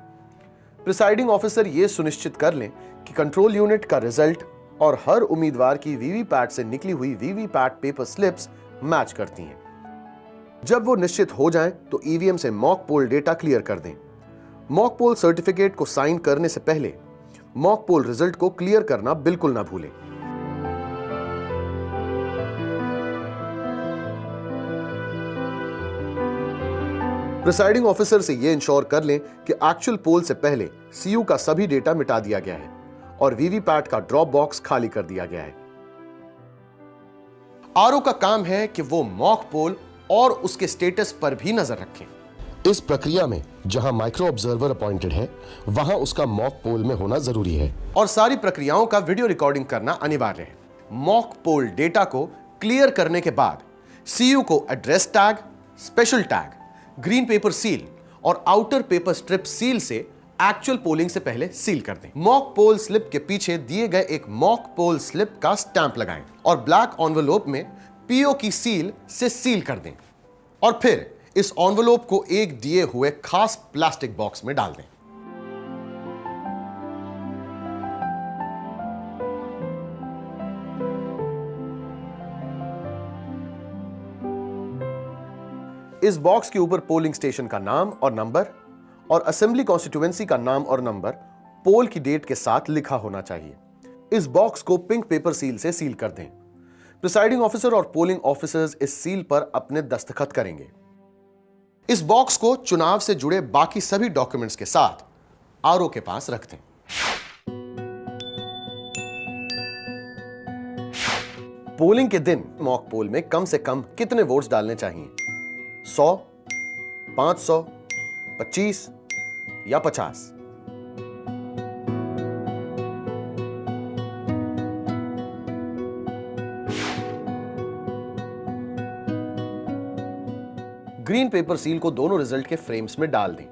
प्रिसाइडिंग ऑफिसर यह सुनिश्चित कर लें कि कंट्रोल यूनिट का रिजल्ट और हर उम्मीदवार की वीवीपैट से निकली हुई वीवीपैट पेपर स्लिप्स मैच करती हैं। जब वो निश्चित हो जाएं तो ईवीएम से मॉक पोल डेटा क्लियर कर दें। मॉक पोल सर्टिफिकेट को साइन करने से पहले मॉक पोल रिजल्ट को क्लियर करना बिल्कुल ना भूलें। प्रिसाइडिंग ऑफिसर से यह इंश्योर कर लें कि एक्चुअल पोल से पहले सीयू का सभी डेटा मिटा दिया गया है और वीवीपैट का ड्रॉप बॉक्स खाली कर दिया गया है। आरओ का काम है कि वो मॉक पोल और उसके स्टेटस पर भी नजर रखें। इस प्रक्रिया में जहां माइक्रो ऑब्जर्वर अपॉइंटेड है वहां उसका मॉक पोल में होना जरूरी है और सारी प्रक्रियाओं का वीडियो रिकॉर्डिंग करना अनिवार्य है। मॉक पोल डेटा को क्लियर करने के बाद सीयू को address tag, special tag, green pepper seal और आउटर पेपर स्ट्रिप सील से एक्चुअल पोलिंग से पहले सील कर दें। मॉक पोल स्लिप के पीछे दिए गए एक मॉक पोल स्लिप का स्टैंप लगाएं और ब्लैक एनवेलोप में पीओ की सील से सील कर दें और फिर इस एनवेलोप को एक दिए हुए खास प्लास्टिक बॉक्स में डाल दें। इस बॉक्स के ऊपर पोलिंग स्टेशन का नाम और नंबर और असेंबली कॉन्स्टिट्यूएंसी का नाम और नंबर पोल की डेट के साथ लिखा होना चाहिए। इस बॉक्स को पिंक पेपर सील से सील कर दें। प्रिसाइडिंग ऑफिसर और पोलिंग ऑफिसर्स इस सील पर अपने दस्तखत करेंगे। इस बॉक्स को चुनाव से जुड़े बाकी सभी डॉक्यूमेंट्स के साथ आरओ के पास रख दें। पोलिंग के दिन मॉक पोल में कम से कम कितने वोट्स डालने चाहिए? 100, 500, 25 या 50? ग्रीन पेपर सील को दोनों रिजल्ट के फ्रेम्स में डाल दें।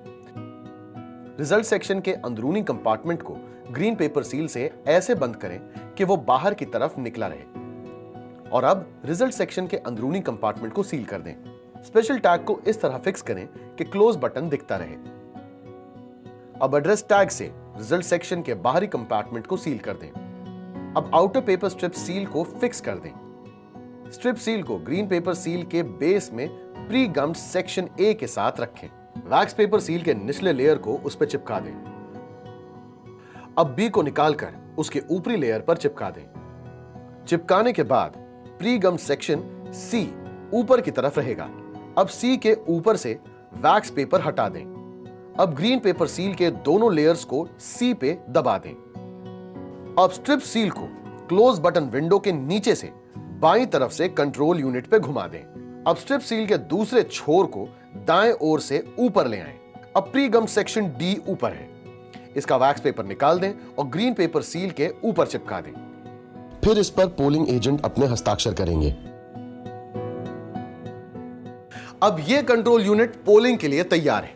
रिजल्ट सेक्शन के अंदरूनी कंपार्टमेंट को ग्रीन पेपर सील से ऐसे बंद करें कि वो बाहर की तरफ निकला रहे। और अब रिजल्ट सेक्शन के अंदरूनी कंपार्टमेंट को सील कर दें। स्पेशल टैग को इस तरह फिक्स करें कि क्लोज बटन दिखता रहे। अब एड्रेस टैग से रिजल्ट सेक्शन के बाहरी कंपार्टमेंट को सील कर दें। अब आउटर पेपर स्ट्रिप सील को फिक्स कर दें। स्ट्रिप सील को ग्रीन पेपर सील के बेस में प्री गम्ड सेक्शन ए के साथ रखें। वैक्स पेपर सील के निचले लेयर को उस पर चिपका दें। अब बी को निकालकर उसके ऊपरी लेयर पर चिपका दें। चिपकाने के बाद प्री गम्ड सेक्शन सी ऊपर की तरफ रहेगा। अब सी के ऊपर से वैक्स पेपर हटा दें। अब ग्रीन पेपर सील के दोनों लेयर्स को सी पे दबा दें। अब स्ट्रिप सील को क्लोज बटन विंडो के नीचे से बाईं तरफ से कंट्रोल यूनिट पे घुमा दें। अब स्ट्रिप सील के दूसरे छोर को दाएं ओर से ऊपर ले आएं। अब प्री गम सेक्शन डी ऊपर है। इसका वैक्स पेपर निकाल दें और ग्रीन पेपर सील के ऊपर चिपका दें। फिर इस पर पोलिंग एजेंट अपने हस्ताक्षर करेंगे। अब यह कंट्रोल यूनिट पोलिंग के लिए तैयार है।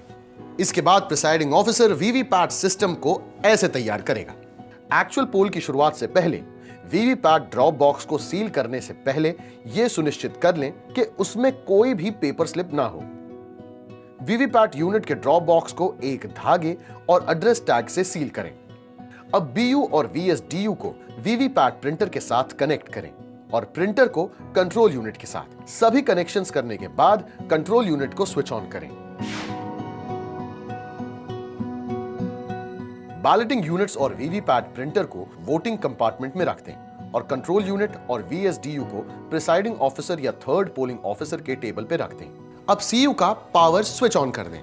इसके बाद प्रिसाइडिंग ऑफिसर वीवीपैट सिस्टम को ऐसे तैयार करेगा। एक्चुअल पोल की शुरुआत से पहले वीवीपैट ड्रॉप बॉक्स को सील करने से पहले यह सुनिश्चित कर लें कि उसमें कोई भी पेपर स्लिप ना हो। वीवीपैट यूनिट के ड्रॉप बॉक्स को एक धागे और एड्रेस टैग से सील करें। अब बीयू और वीएसडीयू को वीवीपैट प्रिंटर के साथ कनेक्ट करें और प्रिंटर को कंट्रोल यूनिट के साथ। सभी कनेक्शंस करने के बाद कंट्रोल यूनिट को स्विच ऑन करें। बैलेटिंग यूनिट्स और वीवीपैट प्रिंटर को वोटिंग कंपार्टमेंट में रख दें और कंट्रोल यूनिट और वीएसडीयू को प्रिसाइडिंग ऑफिसर या थर्ड पोलिंग ऑफिसर के टेबल पे रख दें। अब सीयू का पावर स्विच ऑन कर दें।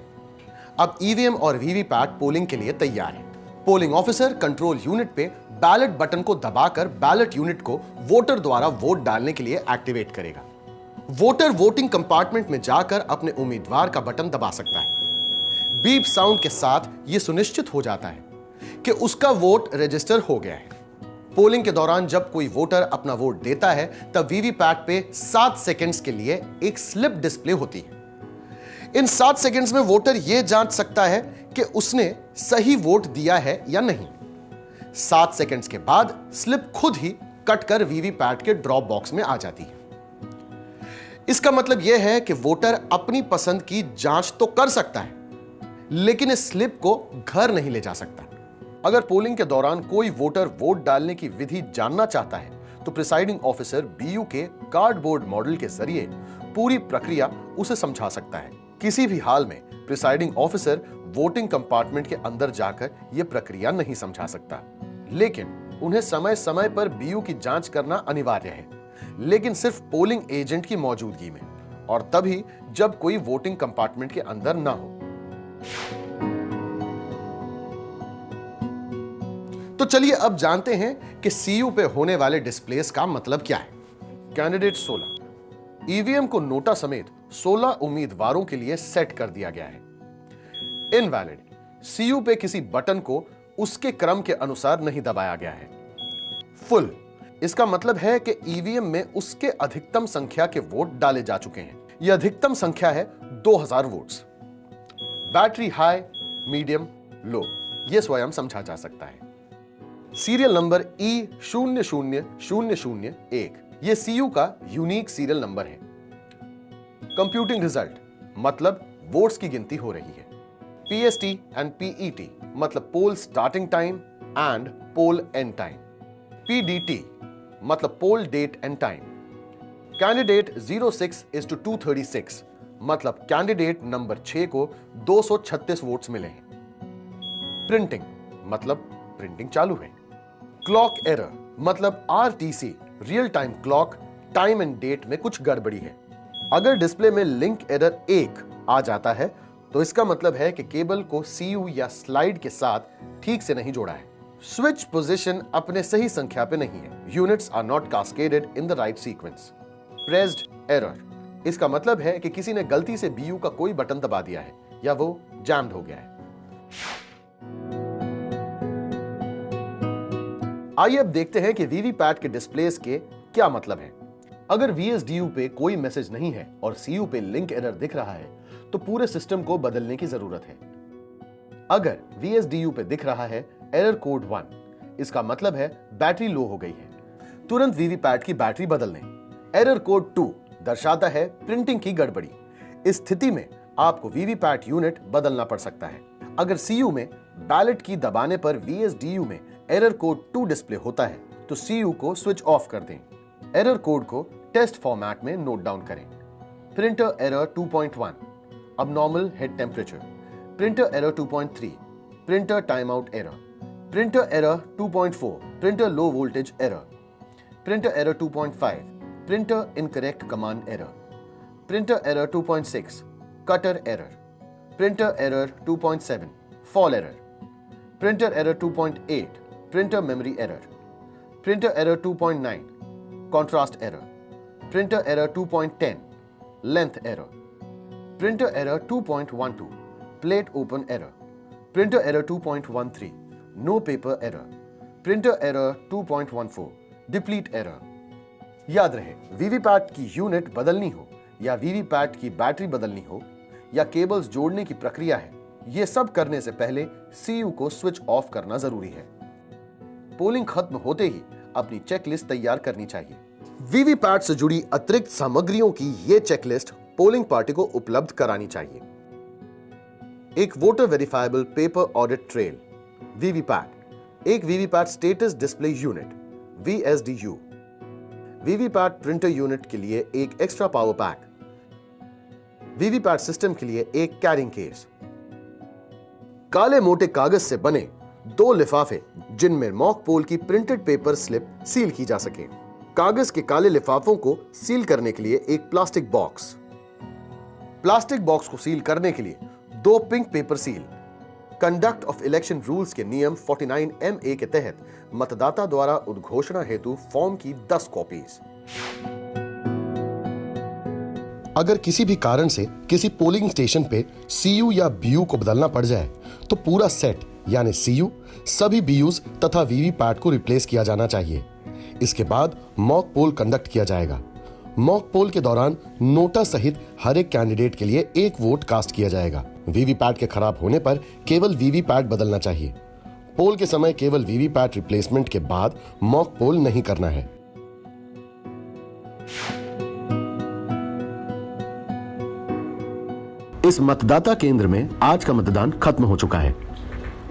अब ईवीएम और वीवीपैट पोलिंग के लिए तैयार है। पोलिंग ऑफिसर कंट्रोल यूनिट पे बैलेट बटन को दबाकर बैलेट यूनिट को वोटर द्वारा वोट डालने के लिए एक्टिवेट करेगा। वोटर वोटिंग कंपार्टमेंट में जाकर अपने उम्मीदवार का बटन दबा सकता है। बीप साउंड के साथ यह सुनिश्चित हो जाता है कि उसका वोट रजिस्टर हो गया है। पोलिंग के दौरान जब कोई वोटर अपना वोट देता है तब वीवीपैट पे 7 सेकंड्स के लिए एक स्लिप डिस्प्ले होती है। इन 7 सेकंड्स में वोटर यह जांच सकता है कि उसने सही वोट दिया है या नहीं। 7 सेकंड्स के बाद स्लिप खुद ही कट कर वीवीपैट के ड्रॉप बॉक्स में आ जाती है। इसका मतलब यह है कि वोटर अपनी पसंद की जांच तो कर सकता है, लेकिन इस स्लिप को घर नहीं ले जा सकता। अगर पोलिंग के दौरान कोई वोटर वोट डालने की विधि जानना चाहता है तो प्रिसाइडिंग ऑफिसर बीयू के कार्डबोर्ड मॉडल के जरिए पूरी प्रक्रिया उसे समझा सकता है। किसी भी हाल में प्रिसाइडिंग ऑफिसर वोटिंग कंपार्टमेंट के अंदर जाकर यह प्रक्रिया नहीं समझा सकता, लेकिन उन्हें समय समय पर बीयू की जांच करना अनिवार्य है, लेकिन सिर्फ पोलिंग एजेंट की मौजूदगी में और तभी जब कोई वोटिंग कंपार्टमेंट के अंदर ना हो। तो चलिए अब जानते हैं कि सीयू पे होने वाले डिस्प्लेस का मतलब क्या है। कैंडिडेट 16 ईवीएम को नोटा समेत 16 उम्मीदवारों के लिए सेट कर दिया गया है। इनवैलिड सीयू पे किसी बटन को उसके क्रम के अनुसार नहीं दबाया गया है। फुल इसका मतलब है कि ईवीएम में उसके अधिकतम संख्या के वोट डाले जा चुके हैं। यह अधिकतम संख्या है 2000 वोट्स। बैटरी हाई, मीडियम, लो यह स्वयं समझा जा सकता है। सीरियल नंबर E00001 यह सीयू का यूनिक सीरियल नंबर है। कंप्यूटिंग रिजल्ट मतलब वोट्स की गिनती हो रही है। पीएसटी एंड पीईटी मतलब poll starting time and poll end time. PDT मतलब poll date and time. Candidate 06:236 मतलब कैंडिडेट नंबर 6 को 236 वोट्स मिले हैं। प्रिंटिंग मतलब प्रिंटिंग चालू है। क्लॉक एरर मतलब RTC real time clock time and date में कुछ गड़बड़ी है। अगर डिस्प्ले में लिंक एरर 1 आ जाता है तो इसका मतलब है कि केबल को सीयू या स्लाइड के साथ ठीक से नहीं जोड़ा है। स्विच पोजीशन अपने सही संख्या पे नहीं है। Units are not cascaded in the right sequence. Pressed error इसका मतलब है कि किसी ने गलती से बीयू का कोई बटन दबा दिया है या वो जैम्ड हो गया है। आइए अब देखते हैं कि वीवीपैट के डिस्प्लेस के क्या मतलब है। अगर वीएसडीयू पे कोई मैसेज नहीं है और सीयू पे लिंक एरर दिख रहा है तो पूरे सिस्टम को बदलने की जरूरत है। अगर वीएसडीयू पे दिख रहा है एरर कोड 1, इसका मतलब है बैटरी लो हो गई है। तुरंत वीवीपैट की बैटरी बदल लें। एरर कोड 2 दर्शाता है प्रिंटिंग की गड़बड़ी। इस स्थिति में आपको वीवीपैट यूनिट बदलना पड़ सकता है। अगर सीयू में बैलेट की दबाने पर वीएसडीयू में एरर कोड 2 डिस्प्ले होता है तो सीयू को स्विच ऑफ कर दें। एरर कोड को टेस्ट फॉर्मेट में नोट डाउन करें। Printer error 2.1 abnormal head temperature। Printer error 2.3 printer time out error. Printer error 2.4 printer low voltage error. Printer error 2.5 printer incorrect command error. Printer error 2.6 cutter error. Printer error 2.7 fall error. Printer error 2.8 printer memory error. Printer error 2.9 contrast error. Printer error 2.10 length error. Printer error 2.12 plate open error. Printer error 2.13 no paper error. Printer error 2.14 deplete error. याद रहे, VVPAT की unit बदलनी हो या VVPAT की battery बदलनी हो या केबल्स जोड़ने की प्रक्रिया है, यह सब करने से पहले सीयू को स्विच ऑफ करना जरूरी है। पोलिंग खत्म होते ही अपनी चेकलिस्ट तैयार करनी चाहिए। वीवीपैट से जुड़ी अतिरिक्त सामग्रियों की यह चेकलिस्ट पोलिंग पार्टी को उपलब्ध करानी चाहिए। एक voter verifiable paper audit trail, VVPAT, एक VVPAT status display unit, VSDU, VVPAT printer unit के लिए एक extra power pack, VVPAT system के लिए एक कैरिंग केस, काले मोटे कागज से बने 2 लिफाफे जिनमें मॉक पोल की प्रिंटेड पेपर स्लिप सील की जा सके। कागज के काले लिफाफों को सील करने के लिए एक प्लास्टिक बॉक्स को सील करने के लिए 2 pink paper seal. Conduct of election rules के नियम 49MA के तहत मतदाता द्वारा उद्घोषणा हेतु फॉर्म की 10 कॉपीज। अगर किसी भी कारण से किसी पोलिंग स्टेशन पे CU या BU को बदलना पड़ जाए तो पूरा सेट यानी CU, सभी BUs तथा वीवीपैट को रिप्लेस किया जाना चाहिए। इसके बाद मॉक पोल कंडक्ट किया जाएगा। मॉक पोल के दौरान नोटा सहित हर एक कैंडिडेट के लिए एक वोट कास्ट किया जाएगा। वीवीपैट के खराब होने पर केवल वीवीपैट बदलना चाहिए। पोल के समय केवल वीवीपैट रिप्लेसमेंट के बाद मॉक पोल नहीं करना है। इस मतदाता केंद्र में आज का मतदान खत्म हो चुका है।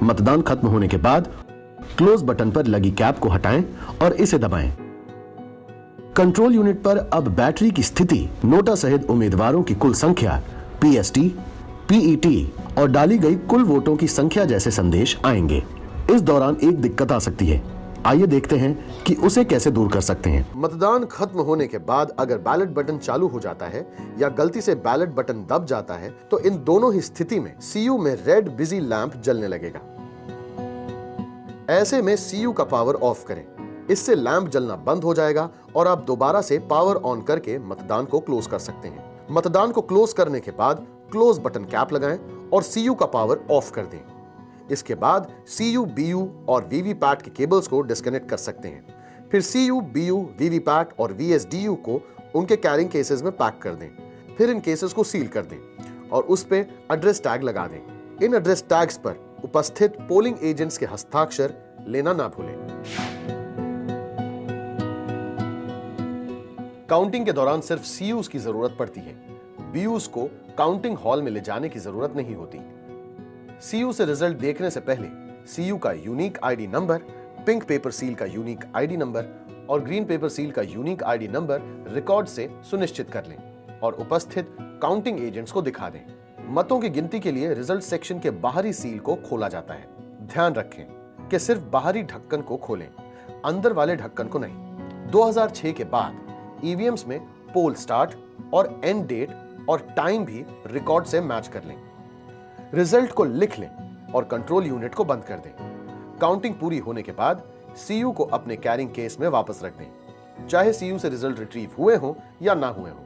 मतदान खत्म होने के बाद क्लोज बटन पर लगी कैप को हटाएं और इसे दबाएं। कंट्रोल यूनिट पर अब बैटरी की स्थिति, नोटा सहित उम्मीदवारों की कुल संख्या, PST, PET और डाली गई कुल वोटों की संख्या जैसे संदेश आएंगे। इस दौरान एक दिक्कत आ सकती है। आइए देखते हैं कि उसे कैसे दूर कर सकते हैं। मतदान खत्म होने के बाद अगर बैलेट बटन चालू हो जाता है या गलती से बैलेट बटन दब जाता है तो इन दोनों ही स्थिति में CU में रेड बिजी लैंप जलने लगेगा। ऐसे में CU का पावर ऑफ करें। इससे लैंप जलना बंद हो जाएगा और आप दोबारा से पावर ऑन करके मतदान को क्लोज कर सकते हैं। मतदान को क्लोज करने के बाद क्लोज बटन कैप लगाएं और CU का पावर ऑफ कर दें। इसके बाद CU, BU और वीवीपैट के केबल्स को डिस्कनेक्ट कर सकते हैं। फिर CU, BU, वीवीपैट और VSDU को उनके कैरिंग केसेस में पैक कर दें। फिर इन केसेस को सील कर दें और उस पे एड्रेस टैग लगा दें। इन एड्रेस टैग्स पर उपस्थित पोलिंग एजेंट्स के हस्ताक्षर लेना ना भूलें। काउंटिंग के दौरान सिर्फ CUs की जरूरत पड़ती है। BUs को काउंटिंग हॉल में ले जाने की जरूरत नहीं होती। CU से रिजल्ट देखने से पहले CU का unique ID number, pink paper seal का यूनिक ID नंबर और ग्रीन पेपर सील का यूनिक ID नंबर रिकॉर्ड से सुनिश्चित कर लें और उपस्थित काउंटिंग एजेंट्स को दिखा दें। मतों की गिनती के लिए रिजल्ट सेक्शन के बाहरी सील को खोला जाता है। ध्यान रखें कि सिर्फ बाहरी ढक्कन को खोलें, अंदर वाले ढक्कन को नहीं। 2006 के बाद EVMs में पोल स्टार्ट और एंड डेट और टाइम भी रिकॉर्ड से मैच कर लें। रिजल्ट को लिख लें और कंट्रोल यूनिट को बंद कर दें। काउंटिंग पूरी होने के बाद CU को अपने कैरिंग केस में वापस रख दें, चाहे CU से रिजल्ट रिट्रीव हुए हों या ना हुए हों।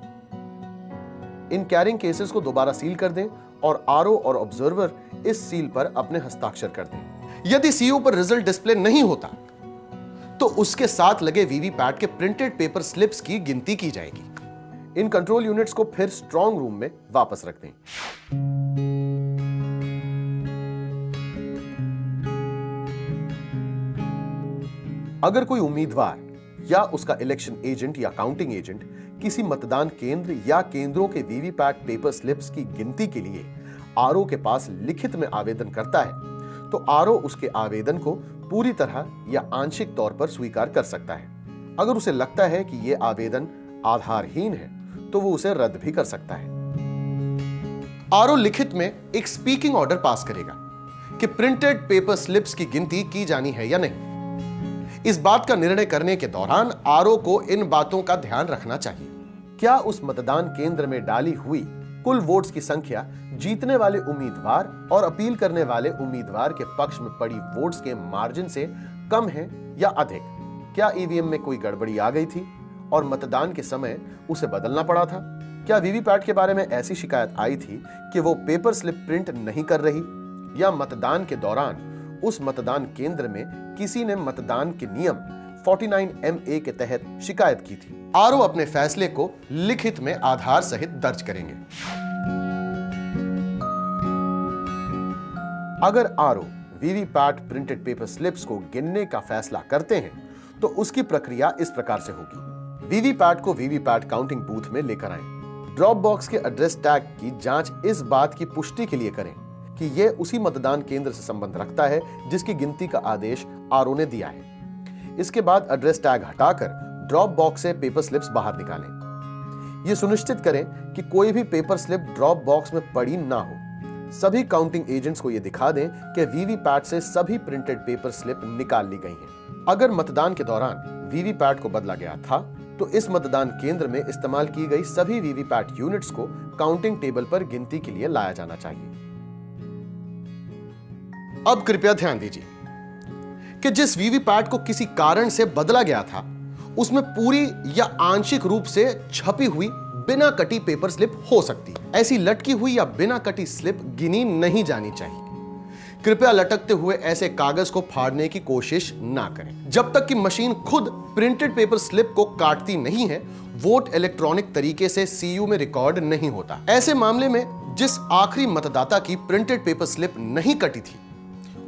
इन कैरिंग केसेस को दोबारा सील कर दें और RO और ऑब्जर्वर इस सील पर अपने हस्ताक्षर कर दें। यदि CU पर रिजल्ट डिस्प्ले नहीं होता तो उसके साथ लगे वीवीपैट के प्रिंटेड पेपर स्लिप्स की गिनती की जाएगी। इन कंट्रोल यूनिट्स को फिर स्ट्रांग रूम में वापस रख दें। अगर कोई उम्मीदवार या उसका इलेक्शन एजेंट या काउंटिंग एजेंट किसी मतदान केंद्र या केंद्रों के वीवीपैट पेपर स्लिप्स की गिनती के लिए RO के पास लिखित में आवेदन करता है तो RO उसके आवेदन को पूरी तरह या आंशिक तौर पर स्वीकार कर सकता है। अगर उसे लगता है कि यह आवेदन आधारहीन है तो वो उसे रद्द भी कर सकता है। RO लिखित में एक स्पीकिंग ऑर्डर पास करेगा कि प्रिंटेड पेपर स्लिप्स की गिनती की जानी है या नहीं। इस बात का निर्णय करने के दौरान RO को इन बातों का ध्यान रखना चाहिए। क्या उस मतदान केंद्र में डाली हुई कुल वोट्स की संख्या जीतने वाले उम्मीदवार और अपील करने वाले उम्मीदवार के पक्ष में पड़ी वोट्स के मार्जिन से कम है या अधिक? क्या EVM में कोई गड़बड़ी आ गई थी और मतदान के समय उसे बदलना पड़ा था? क्या वीवीपैट के बारे में ऐसी शिकायत आई थी कि वो पेपर स्लिप प्रिंट नहीं कर रही, या मतदान के दौरान उस मतदान केंद्र में किसी ने मतदान के नियम 49MA के तहत शिकायत की थी? RO अपने फैसले को लिखित में आधार सहित दर्ज करेंगे। अगर RO VVPAT printed paper slips को गिनने का फैसला करते हैं तो उसकी प्रक्रिया इस प्रकार से होगी। वीवीपैट को वीवीपैट काउंटिंग बूथ में लेकर आएं। ड्रॉप बॉक्स के एड्रेस टैग की जांच इस बात की पुष्टि के लिए करें कि यह उसी मतदान केंद्र से संबंध रखता है जिसकी गिनती का आदेश आरओ ने दिया है। इसके बाद एड्रेस टैग हटाकर ड्रॉप बॉक्स से पेपर स्लिप्स बाहर निकालें। यह सुनिश्चित करें कि कोई भी पेपर स्लिप ड्रॉप बॉक्स में पड़ी ना हो। सभी काउंटिंग एजेंट्स को यह दिखा दें कि वीवीपैट से सभी प्रिंटेड पेपर स्लिप निकाल ली गई हैं। अगर मतदान के दौरान वीवीपैट को बदला गया था तो इस मतदान केंद्र में इस्तेमाल की गई सभी वीवीपैट यूनिट्स को काउंटिंग टेबल पर गिनती के लिए लाया जाना चाहिए। अब कृपया ध्यान दीजिए कि जिस वीवीपैट को किसी कारण से बदला गया था उसमें पूरी या आंशिक रूप से छपी हुई बिना कटी पेपर स्लिप हो सकती है। ऐसी लटकी हुई या बिना कटी स्लिप गिनी नहीं जानी चाहिए। कृपया लटकते हुए ऐसे कागज को फाड़ने की कोशिश ना करें। जब तक कि मशीन खुद प्रिंटेड पेपर स्लिप को काटती नहीं है, वोट इलेक्ट्रॉनिक तरीके से सीयू में रिकॉर्ड नहीं होता। ऐसे मामले में जिस आखिरी मतदाता की प्रिंटेड पेपर स्लिप नहीं कटी थी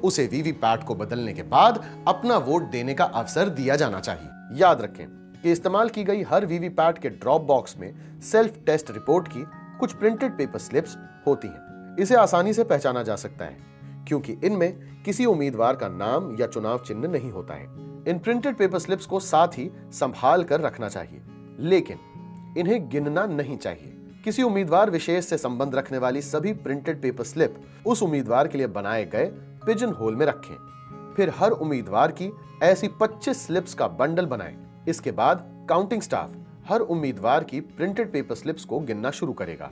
उसे वीवीपैट को बदलने के बाद अपना वोट देने का अवसर दिया जाना चाहिए। याद रखें कि इस्तेमाल की गई हर वीवीपैट के ड्रॉप बॉक्स में सेल्फ टेस्ट रिपोर्ट की कुछ प्रिंटेड पेपर स्लिप्स होती हैं। इसे आसानी से पहचाना जा सकता है क्योंकि इनमें किसी उम्मीदवार का नाम या चुनाव चिन्ह नहीं होता है। इन प्रिंटेड पेपर स्लिप्स को साथ ही संभाल कर रखना चाहिए, लेकिन इन्हें गिनना नहीं चाहिए। किसी उम्मीदवार विशेष से संबंध रखने वाली सभी प्रिंटेड पेपर स्लिप उस उम्मीदवार के लिए बनाए गए पिजन होल में रखें। फिर हर उम्मीदवार की ऐसी 25 स्लिप्स का बंडल बनाएं। इसके बाद काउंटिंग स्टाफ हर उम्मीदवार की प्रिंटेड पेपर स्लिप्स को गिनना शुरू करेगा।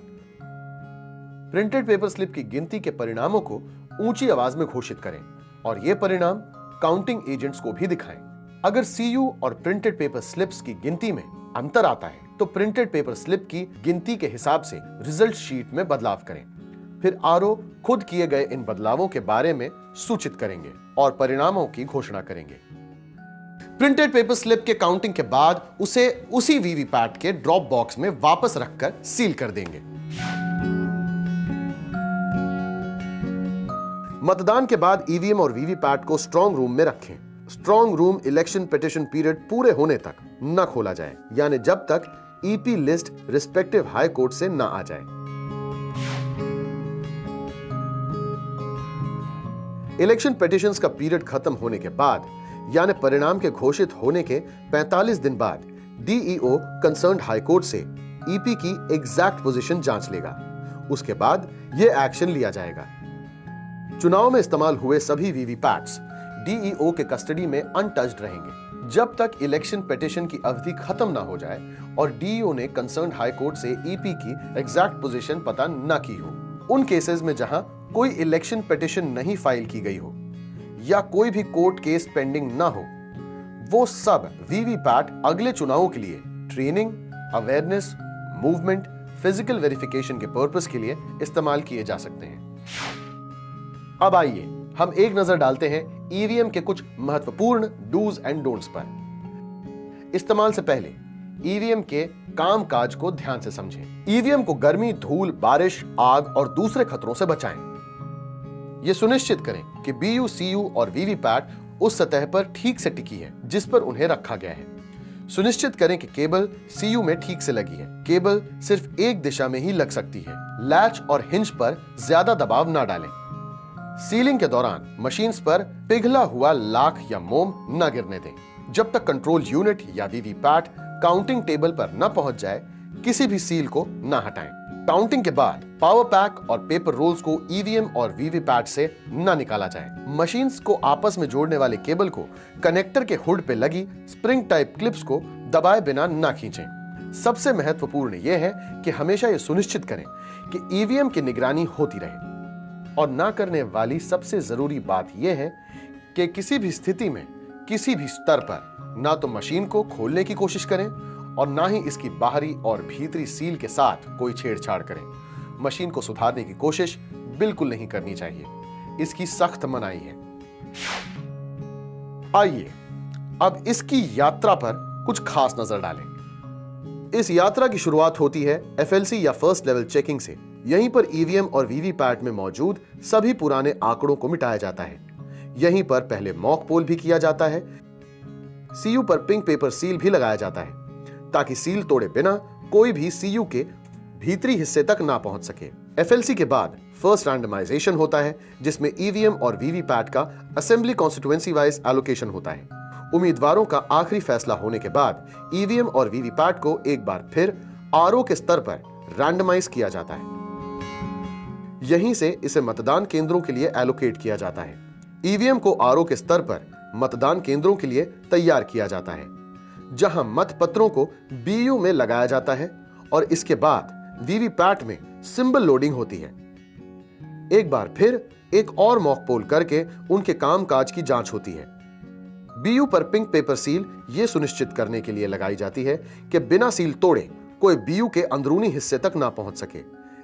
प्रिंटेड पेपर स्लिप की गिनती के परिणामों को ऊंची आवाज में घोषित करें और ये परिणाम काउंटिंग एजेंट्स को भी दिखाएं। अगर सीयू और प्रिंटेड पेपर स्लिप्स की गिनती में अंतर आता है तो प्रिंटेड पेपर स्लिप की गिनती के हिसाब से रिजल्ट शीट में बदलाव करें। फिर आरओ खुद किए गए इन बदलावों के बारे में सूचित करेंगे और परिणामों की घोषणा करेंगे। प्रिंटेड पेपर स्लिप के काउंटिंग के बाद उसे उसी वीवीपैट के ड्रॉप बॉक्स में वापस रखकर सील कर देंगे। मतदान के बाद ईवीएम और वीवीपैट को स्ट्रांग रूम में रखें। Strong room election petition period पूरे होने तक न खोला जाए, यानी जब तक EP list respective high court से न आ जाए। इलेक्शन पिटीशंस का पीरियड खत्म होने के बाद यानी परिणाम के घोषित होने के 45 दिन बाद डीईओ कंसर्न्ड हाई कोर्ट से ईपी की एग्जैक्ट पोजीशन जांच लेगा। उसके बाद यह एक्शन लिया जाएगा। चुनाव में इस्तेमाल हुए सभी वीवीपैट्स डीईओ के कस्टडी में अनटच्ड रहेंगे जब तक इलेक्शन पिटीशन की अवधि खत्म ना हो जाए और डीईओ ने कंसर्न्ड हाई कोर्ट से ईपी की एग्जैक्ट पोजीशन पता न की हो। उन केसेस में जहां कोई इलेक्शन पिटीशन नहीं फाइल की गई हो या कोई भी कोर्ट केस पेंडिंग ना हो, वो सब वीवीपैट अगले चुनावों के लिए training, awareness, movement, physical verification के पर्पस के लिए इस्तेमाल किए जा सकते हैं। अब आइए हम एक नजर डालते हैं ईवीएम के कुछ महत्वपूर्ण डूज एंड डोंट्स पर। इस्तेमाल से पहले ईवीएम के कामकाज को ध्यान से समझें। ईवीएम को गर्मी, धूल, बारिश, आग और दूसरे खतरों से बचाएं। यह सुनिश्चित करें कि बीयू, सीयू और वीवीपैट उस सतह पर ठीक से टिकी है जिस पर उन्हें रखा गया है। सुनिश्चित करें कि केबल सीयू में ठीक से लगी है। केबल सिर्फ एक दिशा में ही लग सकती है। लैच और हिंज पर ज्यादा दबाव न डालें। सीलिंग के दौरान मशीन्स पर पिघला हुआ लाख या मोम न गिरने दें। जब तक कंट्रोल यूनिट या वीवीपैट काउंटिंग टेबल पर न पहुंच जाए, किसी भी सील को न हटाएं। काउंटिंग के बाद पावर पैक और पेपर रोल्स को ईवीएम और वीवीपैट से न निकाला जाए। मशीन्स को आपस में जोड़ने वाले केबल को कनेक्टर के हुड पे लगी स्प्रिंग टाइप क्लिप्स को दबाए बिना न खींचें। सबसे महत्वपूर्ण यह है कि हमेशा यह सुनिश्चित करें कि ईवीएम की निगरानी होती रहे। और ना करने वाली सबसे जरूरी बात यह है कि किसी भी स्थिति में किसी भी स्तर पर ना तो मशीन को खोलने की कोशिश करें और ना ही इसकी बाहरी और भीतरी सील के साथ कोई छेड़छाड़ करें। मशीन को सुधारने की कोशिश बिल्कुल नहीं करनी चाहिए, इसकी सख्त मनाही है। आइए अब इसकी यात्रा पर कुछ खास नजर डालें। इस यात्रा की शुरुआत होती है एफएलसी या फर्स्ट लेवल चेकिंग से। यहीं पर ईवीएम और वीवीपैट में मौजूद सभी पुराने आंकड़ों को मिटाया जाता है। यहीं पर पहले मॉक पोल भी किया जाता है। सीयू पर पिंक पेपर सील भी लगाया जाता है ताकि सील तोड़े बिना कोई भी सीयू के भीतरी हिस्से तक ना पहुंच सके। एफएलसी के बाद फर्स्ट रैंडमाइजेशन होता है, जिसमें ईवीएम और वीवीपैट का असेंबली कॉन्स्टिट्यूएंसी वाइज एलोकेशन होता है। उम्मीदवारों का आखिरी फैसला होने के बाद ईवीएम और वीवीपैट को एक बार फिर आरओ के स्तर पर रैंडमाइज किया जाता है। यहीं से इसे मतदान केंद्रों के लिए एलोकेट किया जाता है। ईवीएम को आरओ के स्तर पर मतदान केंद्रों के लिए तैयार किया जाता है, जहां मतपत्रों को बीयू में लगाया जाता है और इसके बाद वीवीपैट में सिंबल लोडिंग होती है। एक बार फिर एक और मॉक पोल करके उनके कामकाज की जांच होती है। बीयू पर पिंक पेपर सील यह सुनिश्चित करने के लिए लगाई जाती है कि बिना सील तोड़े कोई बीयू के अंदरूनी हिस्से तक ना पहुंच सके।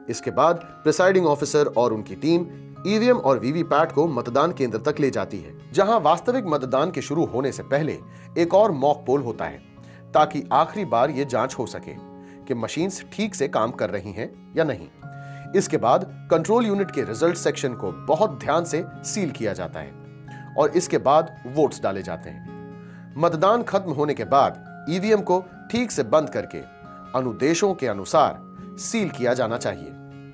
इसके बाद प्रिसाइडिंग ऑफिसर और उनकी टीम ईवीएम और वीवीपैट को मतदान केंद्र तक ले जाती है, जहां वास्तविक मतदान के शुरू होने से पहले एक और मॉक पोल होता है ताकि आखिरी बार यह जांच हो सके कि मशीन्स ठीक से काम कर रही हैं या नहीं। इसके बाद कंट्रोल यूनिट के रिजल्ट सेक्शन को बहुत ध्यान से सील किया जाता है और इसके बाद वोट्स डाले जाते हैं। मतदान खत्म होने के बाद ईवीएम को ठीक से बंद करके अनुदेशों के अनुसार सील किया जाना चाहिए।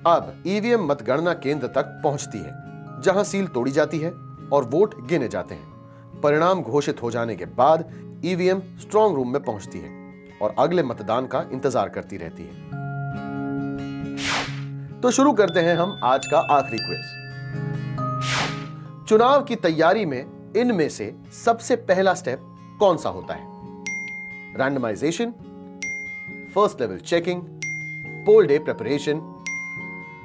अब ईवीएम मतगणना केंद्र तक पहुंचती है, जहां सील तोड़ी जाती है और वोट गिने जाते हैं। परिणाम घोषित हो जाने के बाद ईवीएम स्ट्रांग रूम में पहुंचती है और अगले मतदान का इंतजार करती रहती है। तो शुरू करते हैं हम आज का आखिरी क्विज। चुनाव की तैयारी में इनमें से सबसे पहला स्टेप कौन सा होता है? Randomization, first level checking, poll day preparation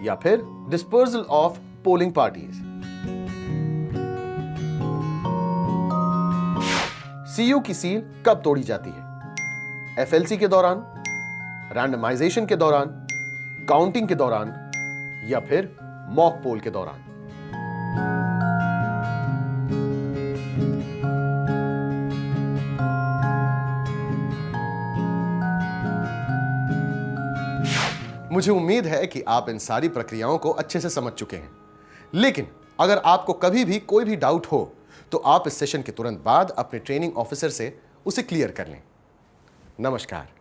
या फिर dispersal of polling parties? CU की सील कब तोड़ी जाती है? एफएलसी के दौरान, रैंडमाइजेशन के दौरान, काउंटिंग के दौरान या फिर मॉक पोल के दौरान? मुझे उम्मीद है कि आप इन सारी प्रक्रियाओं को अच्छे से समझ चुके हैं, लेकिन अगर आपको कभी भी कोई भी डाउट हो तो आप इस सेशन के तुरंत बाद अपने ट्रेनिंग ऑफिसर से उसे क्लियर कर लें। नमस्कार।